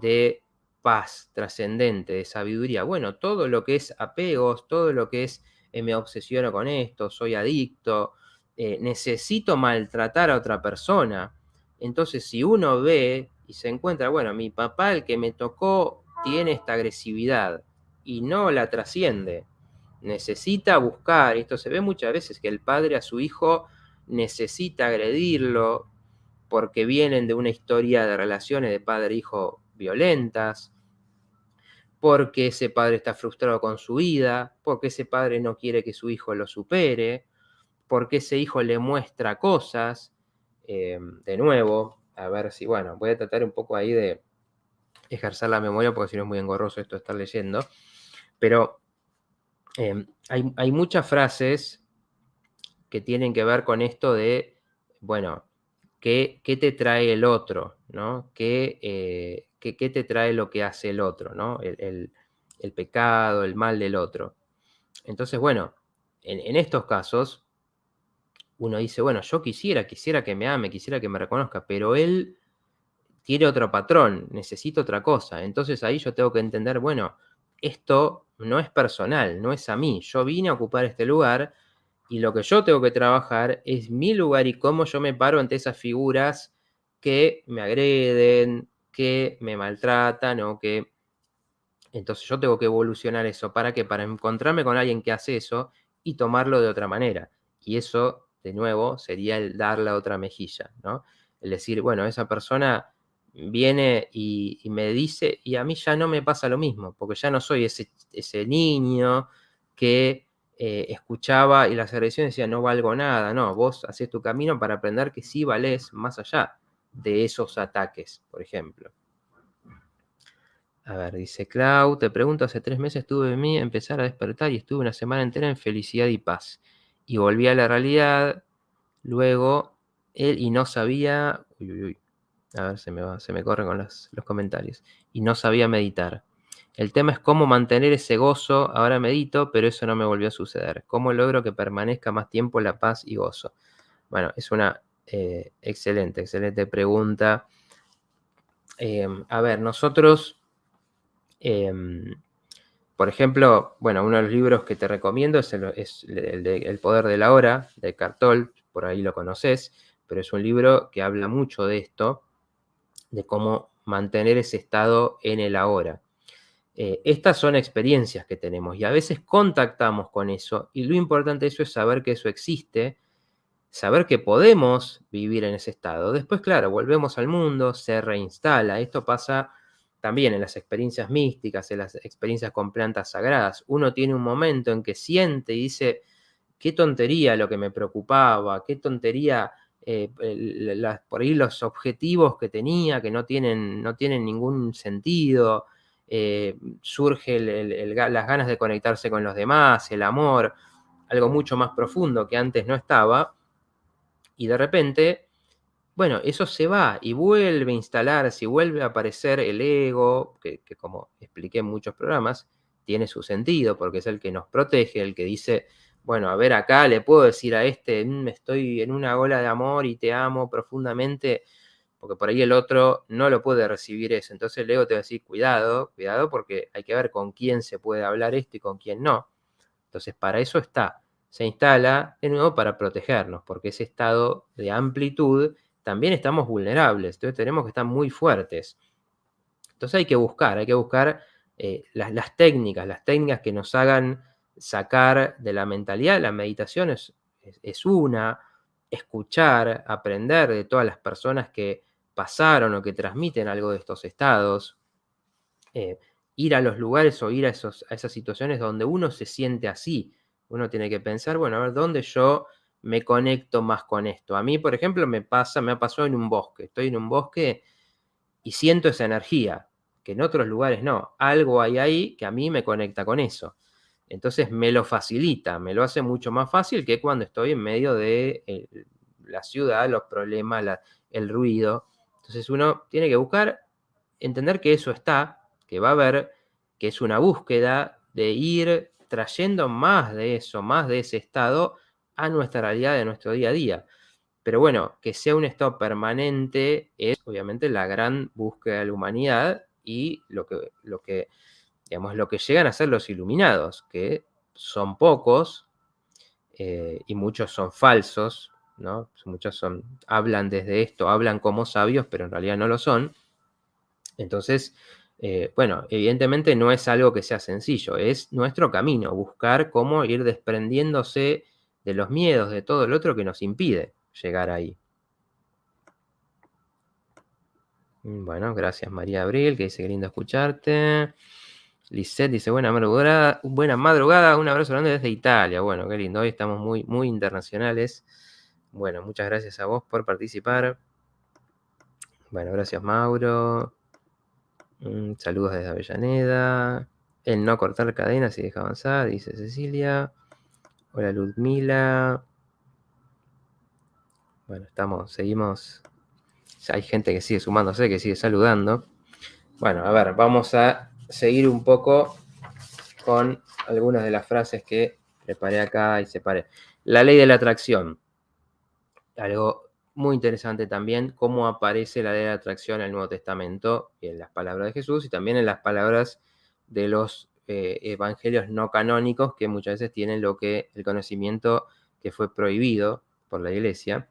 de paz trascendente, de sabiduría. Bueno, todo lo que es apegos, todo lo que es me obsesiono con esto, soy adicto, necesito maltratar a otra persona. Entonces, si uno ve y se encuentra, bueno, mi papá, el que me tocó, tiene esta agresividad y no la trasciende, necesita buscar, esto se ve muchas veces, que el padre a su hijo necesita agredirlo porque vienen de una historia de relaciones de padre-hijo violentas, porque ese padre está frustrado con su vida, porque ese padre no quiere que su hijo lo supere, porque ese hijo le muestra cosas. De nuevo, a ver si, bueno, voy a tratar un poco ahí de ejercer la memoria porque si no es muy engorroso esto de estar leyendo, pero hay muchas frases que tienen que ver con esto de, bueno, ¿qué te trae el otro? ¿No? ¿Qué te trae lo que hace el otro? ¿No? El pecado, el mal del otro. Entonces, bueno, en estos casos, uno dice, bueno, yo quisiera que me ame, quisiera que me reconozca, pero él tiene otro patrón, necesita otra cosa. Entonces ahí yo tengo que entender, bueno, esto no es personal, no es a mí. Yo vine a ocupar este lugar y lo que yo tengo que trabajar es mi lugar y cómo yo me paro ante esas figuras que me agreden, que me maltratan o que... Entonces yo tengo que evolucionar eso. ¿Para qué? Para encontrarme con alguien que hace eso y tomarlo de otra manera. Y eso, de nuevo, sería el dar la otra mejilla, ¿no? El decir, bueno, esa persona viene y me dice, y a mí ya no me pasa lo mismo, porque ya no soy ese niño que escuchaba y las agresiones decían, no valgo nada. No, vos haces tu camino para aprender que sí valés más allá de esos ataques, por ejemplo. A ver, dice Clau, te pregunto, hace 3 meses tuve en mí empezar a despertar y estuve una semana entera en felicidad y paz. Y volví a la realidad, luego él y no sabía, uy, a ver, se me corren con los comentarios, y no sabía meditar. El tema es cómo mantener ese gozo. Ahora medito, pero eso no me volvió a suceder. ¿Cómo logro que permanezca más tiempo la paz y gozo? Bueno, es una excelente pregunta. A ver, nosotros, por ejemplo, bueno, uno de los libros que te recomiendo es el de El poder de la hora, de Eckhart Tolle, por ahí lo conoces, pero es un libro que habla mucho de esto, de cómo mantener ese estado en el ahora. Estas son experiencias que tenemos y a veces contactamos con eso, y lo importante de eso es saber que eso existe, saber que podemos vivir en ese estado. Después, claro, volvemos al mundo, se reinstala. Esto pasa también en las experiencias místicas, en las experiencias con plantas sagradas. Uno tiene un momento en que siente y dice, qué tontería lo que me preocupaba, qué tontería por ahí los objetivos que tenía, que no tienen ningún sentido. Surge las ganas de conectarse con los demás, el amor, algo mucho más profundo que antes no estaba, y de repente, bueno, eso se va y vuelve a instalarse y vuelve a aparecer el ego, que como expliqué en muchos programas, tiene su sentido, porque es el que nos protege, el que dice, bueno, a ver, acá le puedo decir a este, estoy en una ola de amor y te amo profundamente, porque por ahí el otro no lo puede recibir eso. Entonces el ego te va a decir, cuidado, cuidado, porque hay que ver con quién se puede hablar esto y con quién no. Entonces, para eso está. Se instala de nuevo para protegernos, porque ese estado de amplitud también estamos vulnerables, entonces tenemos que estar muy fuertes. Entonces hay que buscar las técnicas que nos hagan sacar de la mentalidad. La meditación es una, escuchar, aprender de todas las personas que pasaron o que transmiten algo de estos estados, eh, ir a los lugares o ir a esas situaciones donde uno se siente así. Uno tiene que pensar, bueno, a ver, ¿dónde yo me conecto más con esto? A mí, por ejemplo, me ha pasado en un bosque. Estoy en un bosque y siento esa energía, que en otros lugares no. Algo hay ahí que a mí me conecta con eso. Entonces me lo facilita, me lo hace mucho más fácil que cuando estoy en medio de la ciudad, los problemas, el ruido. Entonces uno tiene que buscar, entender que eso está, que va a haber, que es una búsqueda de ir trayendo más de eso, más de ese estado a nuestra realidad de nuestro día a día. Pero bueno, que sea un estado permanente es obviamente la gran búsqueda de la humanidad y digamos, lo que llegan a ser los iluminados, que son pocos y muchos son falsos, ¿no? Muchos hablan desde esto, hablan como sabios, pero en realidad no lo son. Entonces, bueno, evidentemente no es algo que sea sencillo, es nuestro camino, buscar cómo ir desprendiéndose de los miedos, de todo el otro que nos impide llegar ahí. Bueno, gracias María Abril, que dice que lindo escucharte. Lisette dice, buena madrugada, un abrazo grande desde Italia. Bueno, qué lindo, hoy estamos muy, muy internacionales. Bueno, muchas gracias a vos por participar. Bueno, gracias Mauro. Saludos desde Avellaneda. El no cortar cadenas y deja avanzar, dice Cecilia. Hola Ludmila. Bueno, seguimos. Hay gente que sigue sumándose, que sigue saludando. Bueno, a ver, vamos a seguir un poco con algunas de las frases que preparé acá y separé. La ley de la atracción. Algo muy interesante también, cómo aparece la ley de la atracción en el Nuevo Testamento, en las palabras de Jesús y también en las palabras de los evangelios no canónicos, que muchas veces tienen el conocimiento que fue prohibido por la iglesia.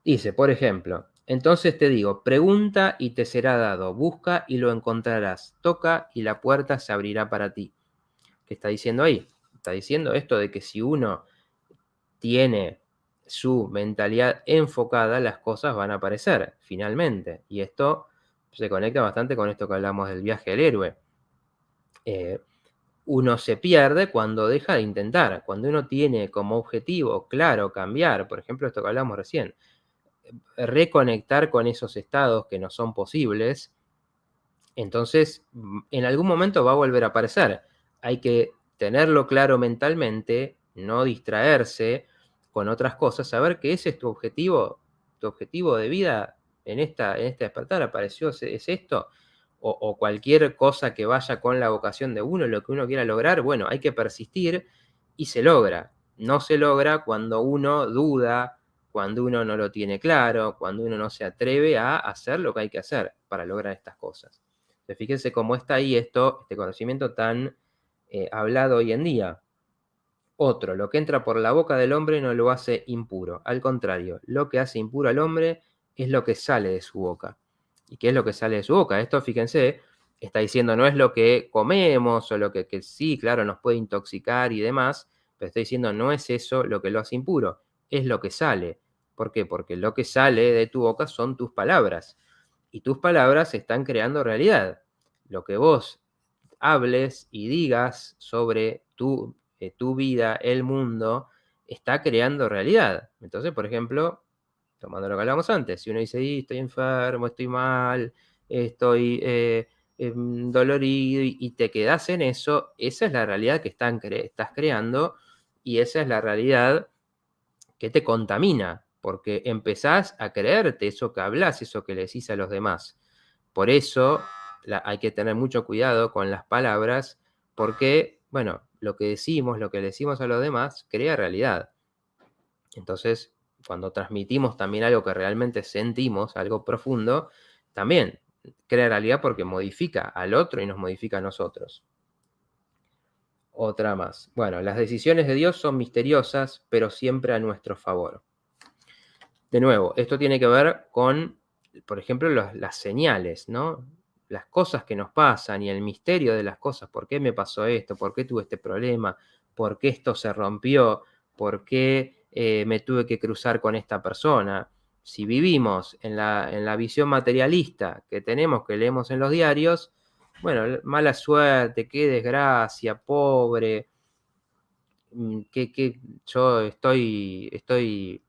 Dice, por ejemplo, entonces te digo, pregunta y te será dado, busca y lo encontrarás, toca y la puerta se abrirá para ti. ¿Qué está diciendo ahí? Está diciendo esto de que si uno tiene su mentalidad enfocada, las cosas van a aparecer, finalmente. Y esto se conecta bastante con esto que hablamos del viaje del héroe. Uno se pierde cuando deja de intentar, cuando uno tiene como objetivo claro cambiar, por ejemplo, esto que hablamos recién, reconectar con esos estados que no son posibles, entonces en algún momento va a volver a aparecer. Hay que tenerlo claro mentalmente, no distraerse con otras cosas, saber que ese es tu objetivo de vida en este despertar apareció, es esto. o cualquier cosa que vaya con la vocación de uno, lo que uno quiera lograr, bueno, hay que persistir y se logra. No se logra cuando uno duda, cuando uno no lo tiene claro, cuando uno no se atreve a hacer lo que hay que hacer para lograr estas cosas. Entonces, fíjense cómo está ahí este conocimiento tan hablado hoy en día. Otro, lo que entra por la boca del hombre no lo hace impuro. Al contrario, lo que hace impuro al hombre es lo que sale de su boca. ¿Y qué es lo que sale de su boca? Esto, fíjense, está diciendo no es lo que comemos o lo que sí, claro, nos puede intoxicar y demás, pero está diciendo no es eso lo que lo hace impuro, es lo que sale. ¿Por qué? Porque lo que sale de tu boca son tus palabras. Y tus palabras están creando realidad. Lo que vos hables y digas sobre tu vida, el mundo, está creando realidad. Entonces, por ejemplo, tomando lo que hablamos antes, si uno dice, estoy enfermo, estoy mal, estoy dolorido, y te quedas en eso, esa es la realidad que estás creando, y esa es la realidad que te contamina, porque empezás a creerte eso que hablas, eso que le decís a los demás. Por eso hay que tener mucho cuidado con las palabras, porque, bueno, lo que decimos, lo que le decimos a los demás, crea realidad. Entonces, cuando transmitimos también algo que realmente sentimos, algo profundo, también crea realidad porque modifica al otro y nos modifica a nosotros. Otra más. Bueno, las decisiones de Dios son misteriosas, pero siempre a nuestro favor. De nuevo, esto tiene que ver con, por ejemplo, las señales, ¿no? Las cosas que nos pasan y el misterio de las cosas. ¿Por qué me pasó esto? ¿Por qué tuve este problema? ¿Por qué esto se rompió? ¿Por qué me tuve que cruzar con esta persona? Si vivimos en la visión materialista que tenemos, que leemos en los diarios, bueno, mala suerte, qué desgracia, pobre, que yo estoy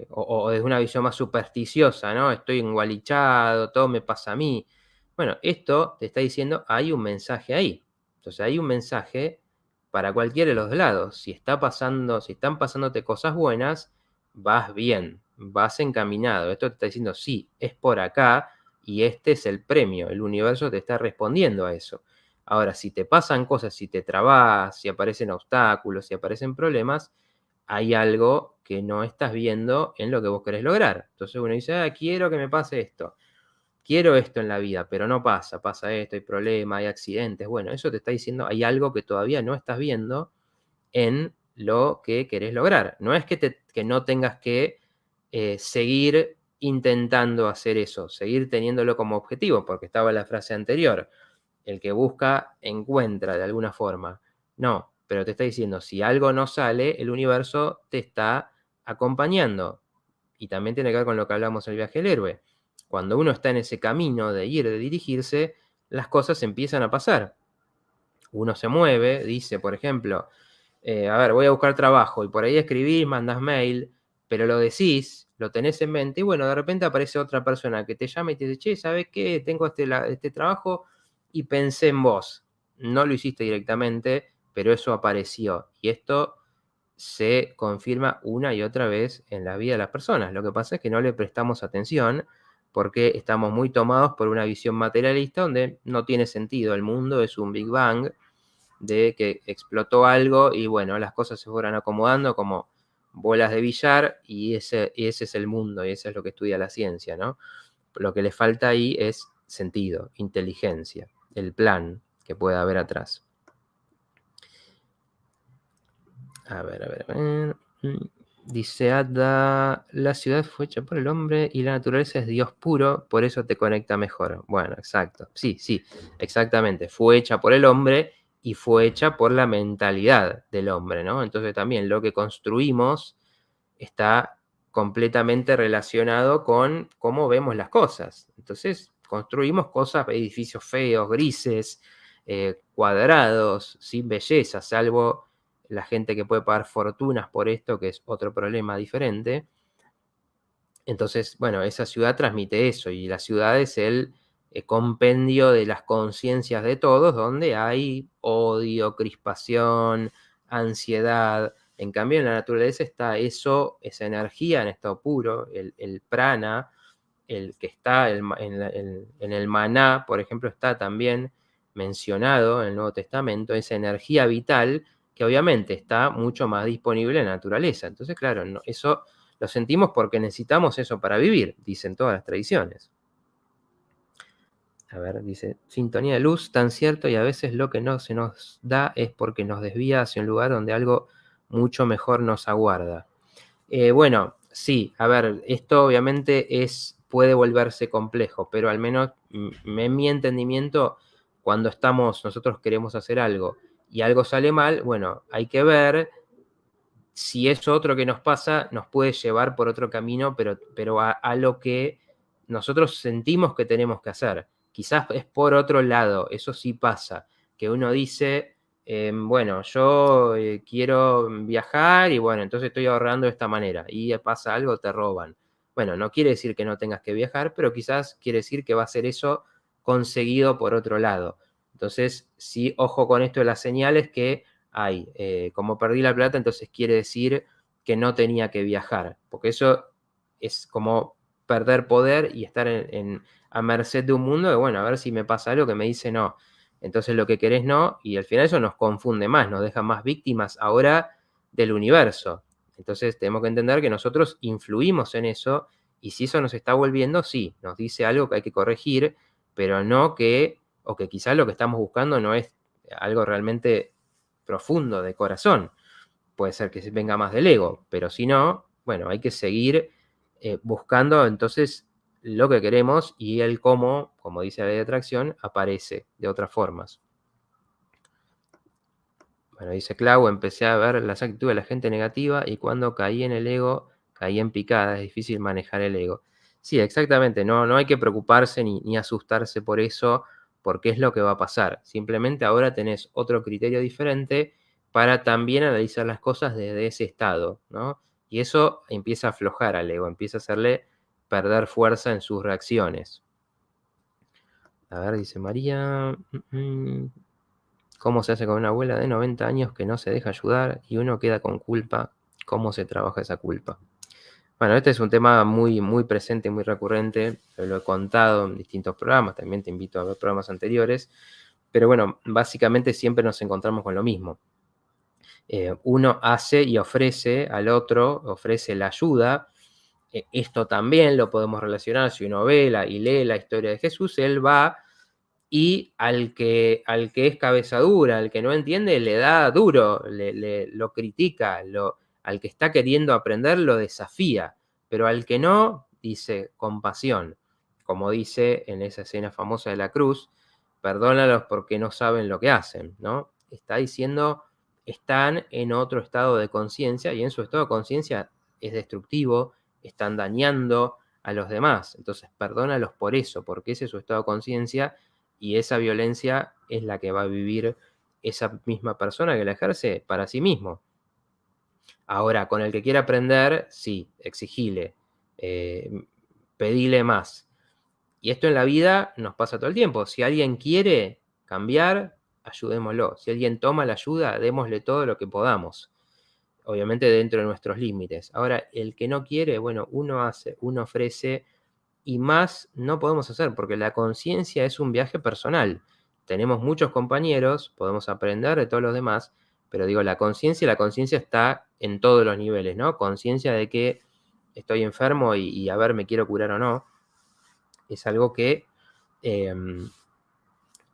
o desde una visión más supersticiosa, ¿no? Estoy engualichado, todo me pasa a mí. Bueno, esto te está diciendo, hay un mensaje ahí. Entonces hay un mensaje para cualquiera de los lados. Si están pasándote cosas buenas, vas bien, vas encaminado. Esto te está diciendo, sí, es por acá y este es el premio. El universo te está respondiendo a eso. Ahora, si te pasan cosas, si te trabas, si aparecen obstáculos, si aparecen problemas, hay algo que no estás viendo en lo que vos querés lograr. Entonces uno dice, quiero que me pase esto, quiero esto en la vida, pero no pasa esto, hay problemas, hay accidentes. Bueno, eso te está diciendo, hay algo que todavía no estás viendo en lo que querés lograr. No es que no tengas que seguir intentando hacer eso, seguir teniéndolo como objetivo, porque estaba la frase anterior, el que busca encuentra de alguna forma. No, pero te está diciendo, si algo no sale, el universo te está acompañando. Y también tiene que ver con lo que hablamos en el viaje del héroe. Cuando uno está en ese camino de ir, de dirigirse, las cosas empiezan a pasar. Uno se mueve, dice, por ejemplo, a ver, voy a buscar trabajo, y por ahí escribís, mandás mail, pero lo decís, lo tenés en mente, y bueno, de repente aparece otra persona que te llama y te dice, che, ¿sabés qué? Tengo este trabajo y pensé en vos. No lo hiciste directamente, pero eso apareció. Y esto se confirma una y otra vez en la vida de las personas. Lo que pasa es que no le prestamos atención porque estamos muy tomados por una visión materialista donde no tiene sentido. El mundo es un Big Bang de que explotó algo y bueno, las cosas se fueron acomodando como bolas de billar y ese es el mundo y eso es lo que estudia la ciencia, ¿no? Lo que le falta ahí es sentido, inteligencia, el plan que puede haber atrás. A ver. Dice Ada, la ciudad fue hecha por el hombre y la naturaleza es Dios puro, por eso te conecta mejor. Bueno, exacto. Sí, exactamente. Fue hecha por el hombre y fue hecha por la mentalidad del hombre, ¿no? Entonces también lo que construimos está completamente relacionado con cómo vemos las cosas. Entonces construimos cosas, edificios feos, grises, cuadrados, sin belleza, salvo la gente que puede pagar fortunas por esto, que es otro problema diferente. Entonces, bueno, esa ciudad transmite eso, y la ciudad es el compendio de las conciencias de todos, donde hay odio, crispación, ansiedad. En cambio, en la naturaleza está eso, esa energía en estado puro, el prana, el que está en el maná, por ejemplo, está también mencionado en el Nuevo Testamento, esa energía vital que obviamente está mucho más disponible en la naturaleza. Entonces, claro, eso lo sentimos porque necesitamos eso para vivir, dicen todas las tradiciones. A ver, dice, sintonía de luz, tan cierto, y a veces lo que no se nos da es porque nos desvía hacia un lugar donde algo mucho mejor nos aguarda. Bueno, sí, a ver, esto obviamente puede volverse complejo, pero al menos en mi entendimiento, cuando nosotros queremos hacer algo y algo sale mal, bueno, hay que ver si eso otro que nos pasa nos puede llevar por otro camino, pero a lo que nosotros sentimos que tenemos que hacer. Quizás es por otro lado, eso sí pasa, que uno dice, bueno, yo quiero viajar y bueno, entonces estoy ahorrando de esta manera y pasa algo, te roban. Bueno, no quiere decir que no tengas que viajar, pero quizás quiere decir que va a ser eso conseguido por otro lado. Entonces, sí, ojo con esto de las señales que como perdí la plata, entonces quiere decir que no tenía que viajar, porque eso es como perder poder y estar a merced de un mundo de, bueno, a ver si me pasa algo que me dice no. Entonces lo que querés no, y al final eso nos confunde más, nos deja más víctimas ahora del universo. Entonces tenemos que entender que nosotros influimos en eso y si eso nos está volviendo, sí, nos dice algo que hay que corregir, pero no o que quizás lo que estamos buscando no es algo realmente profundo de corazón. Puede ser que venga más del ego, pero si no, bueno, hay que seguir buscando entonces lo que queremos y el cómo, como dice la ley de atracción, aparece de otras formas. Bueno, dice Clau, empecé a ver las actitudes de la gente negativa y cuando caí en el ego, caí en picada, es difícil manejar el ego. Sí, exactamente, no hay que preocuparse ni asustarse por eso, porque es lo que va a pasar. Simplemente ahora tenés otro criterio diferente para también analizar las cosas desde ese estado, ¿no? Y eso empieza a aflojar al ego, empieza a hacerle perder fuerza en sus reacciones. A ver, dice María. ¿Cómo se hace con una abuela de 90 años que no se deja ayudar y uno queda con culpa? ¿Cómo se trabaja esa culpa? Bueno, este es un tema muy, muy presente, muy recurrente. Lo he contado en distintos programas, también te invito a ver programas anteriores. Pero bueno, básicamente siempre nos encontramos con lo mismo. Uno hace y ofrece al otro, ofrece la ayuda. Esto también lo podemos relacionar. Si uno y lee la historia de Jesús, él va y al que es cabeza dura, al que no entiende, le da duro, lo critica, al que está queriendo aprender lo desafía, pero al que no, dice compasión, como dice en esa escena famosa de la cruz, perdónalos porque no saben lo que hacen, ¿no? Está diciendo, están en otro estado de conciencia y en su estado de conciencia es destructivo, están dañando a los demás, entonces perdónalos por eso, porque ese es su estado de conciencia y esa violencia es la que va a vivir esa misma persona que la ejerce para sí mismo. Ahora, con el que quiera aprender, sí, exigile, pedile más. Y esto en la vida nos pasa todo el tiempo. Si alguien quiere cambiar, ayudémoslo. Si alguien toma la ayuda, démosle todo lo que podamos. Obviamente dentro de nuestros límites. Ahora, el que no quiere, bueno, uno hace, uno ofrece y más no podemos hacer, porque la conciencia es un viaje personal. Tenemos muchos compañeros, podemos aprender de todos los demás, pero digo, la conciencia está en todos los niveles, ¿no? Conciencia de que estoy enfermo y a ver, me quiero curar o no. Es algo que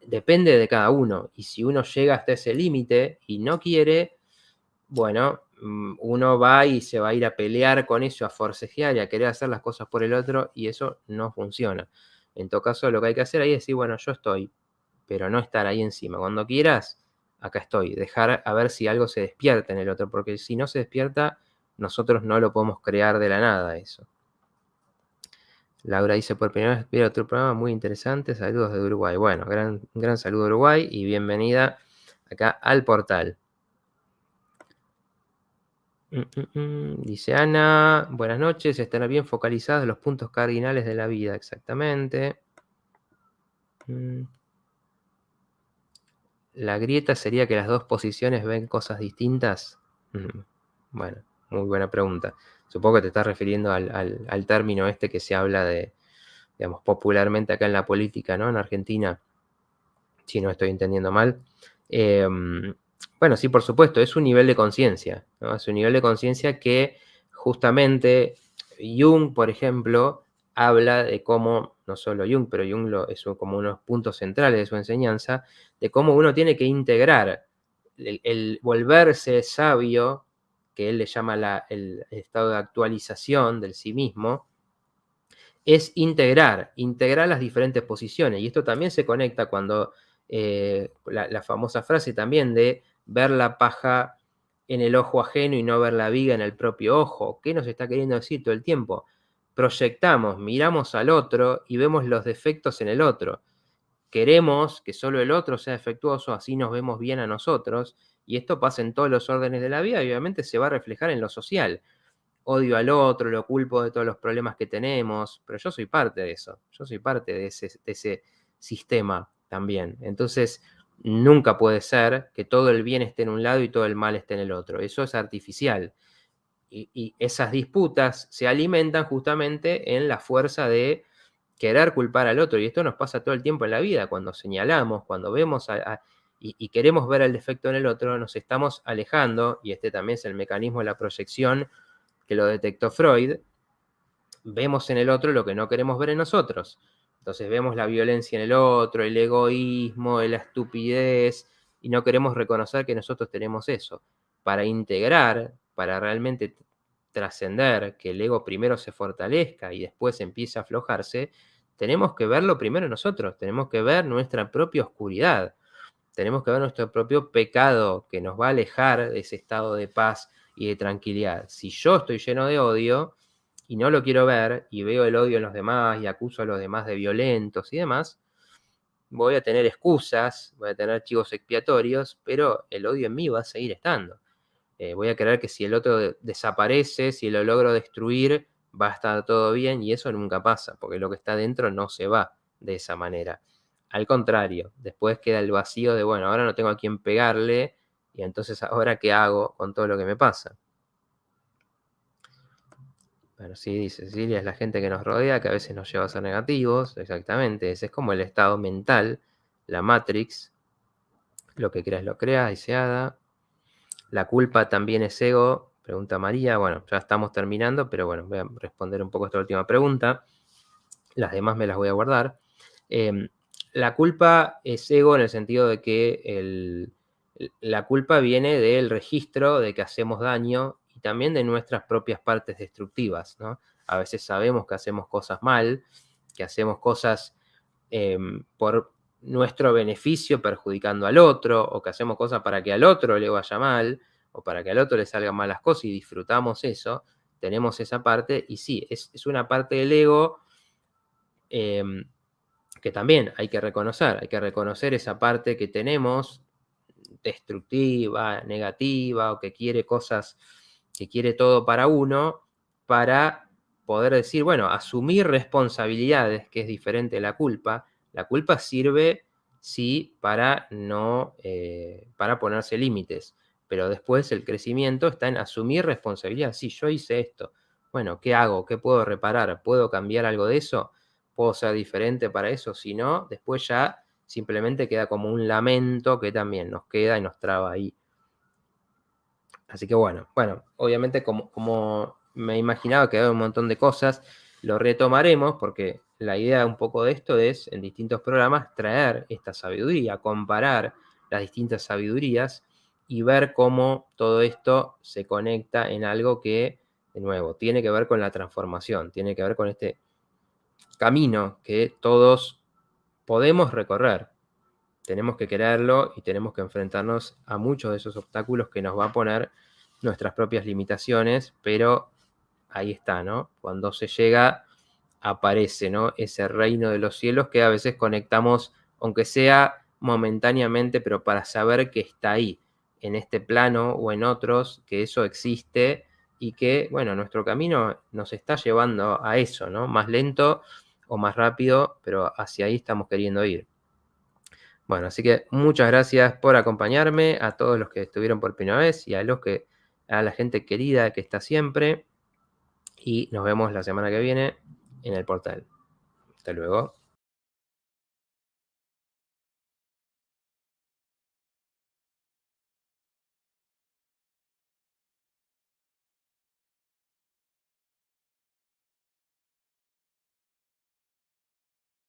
depende de cada uno. Y si uno llega hasta ese límite y no quiere, bueno, uno va y se va a ir a pelear con eso, a forcejear y a querer hacer las cosas por el otro y eso no funciona. En todo caso, lo que hay que hacer ahí es decir, bueno, yo estoy, pero no estar ahí encima. Cuando quieras, acá estoy. Dejar a ver si algo se despierta en el otro, porque si no se despierta, nosotros no lo podemos crear de la nada eso. Laura dice, por primera vez veo otro programa muy interesante, saludos de Uruguay. Bueno, gran saludo de Uruguay y bienvenida acá al portal. Dice Ana, buenas noches, estarán bien focalizados los puntos cardinales de la vida, exactamente. La grieta sería que las dos posiciones ven cosas distintas. Bueno, muy buena pregunta. Supongo que te estás refiriendo al término este que se habla de digamos, popularmente acá en la política, ¿no? En Argentina, si no estoy entendiendo mal. Bueno, sí, por supuesto, es un nivel de conciencia, ¿no? Es un nivel de conciencia que justamente Jung, por ejemplo, habla de cómo, no solo Jung, pero Jung es como unos puntos centrales de su enseñanza, de cómo uno tiene que integrar el volverse sabio, que él le llama el estado de actualización del sí mismo, es integrar las diferentes posiciones. Y esto también se conecta cuando la famosa frase también de ver la paja en el ojo ajeno y no ver la viga en el propio ojo. ¿Qué nos está queriendo decir todo el tiempo? Proyectamos, miramos al otro y vemos los defectos en el otro. Queremos que solo el otro sea defectuoso, así nos vemos bien a nosotros. Y esto pasa en todos los órdenes de la vida y obviamente se va a reflejar en lo social. Odio al otro, lo culpo de todos los problemas que tenemos, pero yo soy parte de eso, yo soy parte de ese sistema también. Entonces, nunca puede ser que todo el bien esté en un lado y todo el mal esté en el otro. Eso es artificial. Y esas disputas se alimentan justamente en la fuerza de querer culpar al otro. Y esto nos pasa todo el tiempo en la vida, cuando señalamos, cuando vemos y queremos ver el defecto en el otro, nos estamos alejando, y este también es el mecanismo de la proyección que lo detectó Freud, vemos en el otro lo que no queremos ver en nosotros. Entonces vemos la violencia en el otro, el egoísmo, la estupidez, y no queremos reconocer que nosotros tenemos eso. Para integrar, para realmente trascender, que el ego primero se fortalezca y después empiece a aflojarse, tenemos que verlo primero nosotros, tenemos que ver nuestra propia oscuridad, tenemos que ver nuestro propio pecado que nos va a alejar de ese estado de paz y de tranquilidad. Si yo estoy lleno de odio y no lo quiero ver y veo el odio en los demás y acuso a los demás de violentos y demás, voy a tener excusas, voy a tener chivos expiatorios, pero el odio en mí va a seguir estando. Voy a creer que si el otro desaparece, si lo logro destruir, va a estar todo bien, y eso nunca pasa, porque lo que está dentro no se va de esa manera. Al contrario, después queda el vacío de, bueno, ahora no tengo a quién pegarle, y entonces ahora qué hago con todo lo que me pasa. Bueno, sí, dice Cecilia, es la gente que nos rodea, que a veces nos lleva a ser negativos, exactamente, ese es como el estado mental, la Matrix, lo que creas lo creas, dice Ada. La culpa también es ego, pregunta María. Bueno, ya estamos terminando, pero bueno, voy a responder un poco esta última pregunta. Las demás me las voy a guardar. La culpa es ego en el sentido de que la culpa viene del registro de que hacemos daño y también de nuestras propias partes destructivas, ¿no? A veces sabemos que hacemos cosas mal, que hacemos cosas por nuestro beneficio perjudicando al otro, o que hacemos cosas para que al otro le vaya mal, o para que al otro le salgan malas cosas y disfrutamos eso, tenemos esa parte, y sí, es una parte del ego que también hay que reconocer esa parte que tenemos destructiva, negativa, o que quiere cosas, que quiere todo para uno, para poder decir, bueno, asumir responsabilidades, que es diferente de la culpa. La culpa sirve, sí, para no, para ponerse límites, pero después el crecimiento está en asumir responsabilidad. Sí, yo hice esto. Bueno, ¿qué hago? ¿Qué puedo reparar? ¿Puedo cambiar algo de eso? ¿Puedo ser diferente para eso? Si no, después ya simplemente queda como un lamento que también nos queda y nos traba ahí. Así que bueno, obviamente como me imaginaba que había un montón de cosas, lo retomaremos porque la idea un poco de esto es, en distintos programas, traer esta sabiduría, comparar las distintas sabidurías y ver cómo todo esto se conecta en algo que, de nuevo, tiene que ver con la transformación, tiene que ver con este camino que todos podemos recorrer. Tenemos que quererlo y tenemos que enfrentarnos a muchos de esos obstáculos que nos va a poner nuestras propias limitaciones, pero ahí está, ¿no? Cuando se llega, aparece, ¿no? Ese reino de los cielos que a veces conectamos, aunque sea momentáneamente, pero para saber que está ahí, en este plano o en otros, que eso existe y que, bueno, nuestro camino nos está llevando a eso, ¿no? Más lento o más rápido, pero hacia ahí estamos queriendo ir. Bueno, así que muchas gracias por acompañarme, a todos los que estuvieron por primera vez y a la gente querida que está siempre. Y nos vemos la semana que viene en el portal. Hasta luego.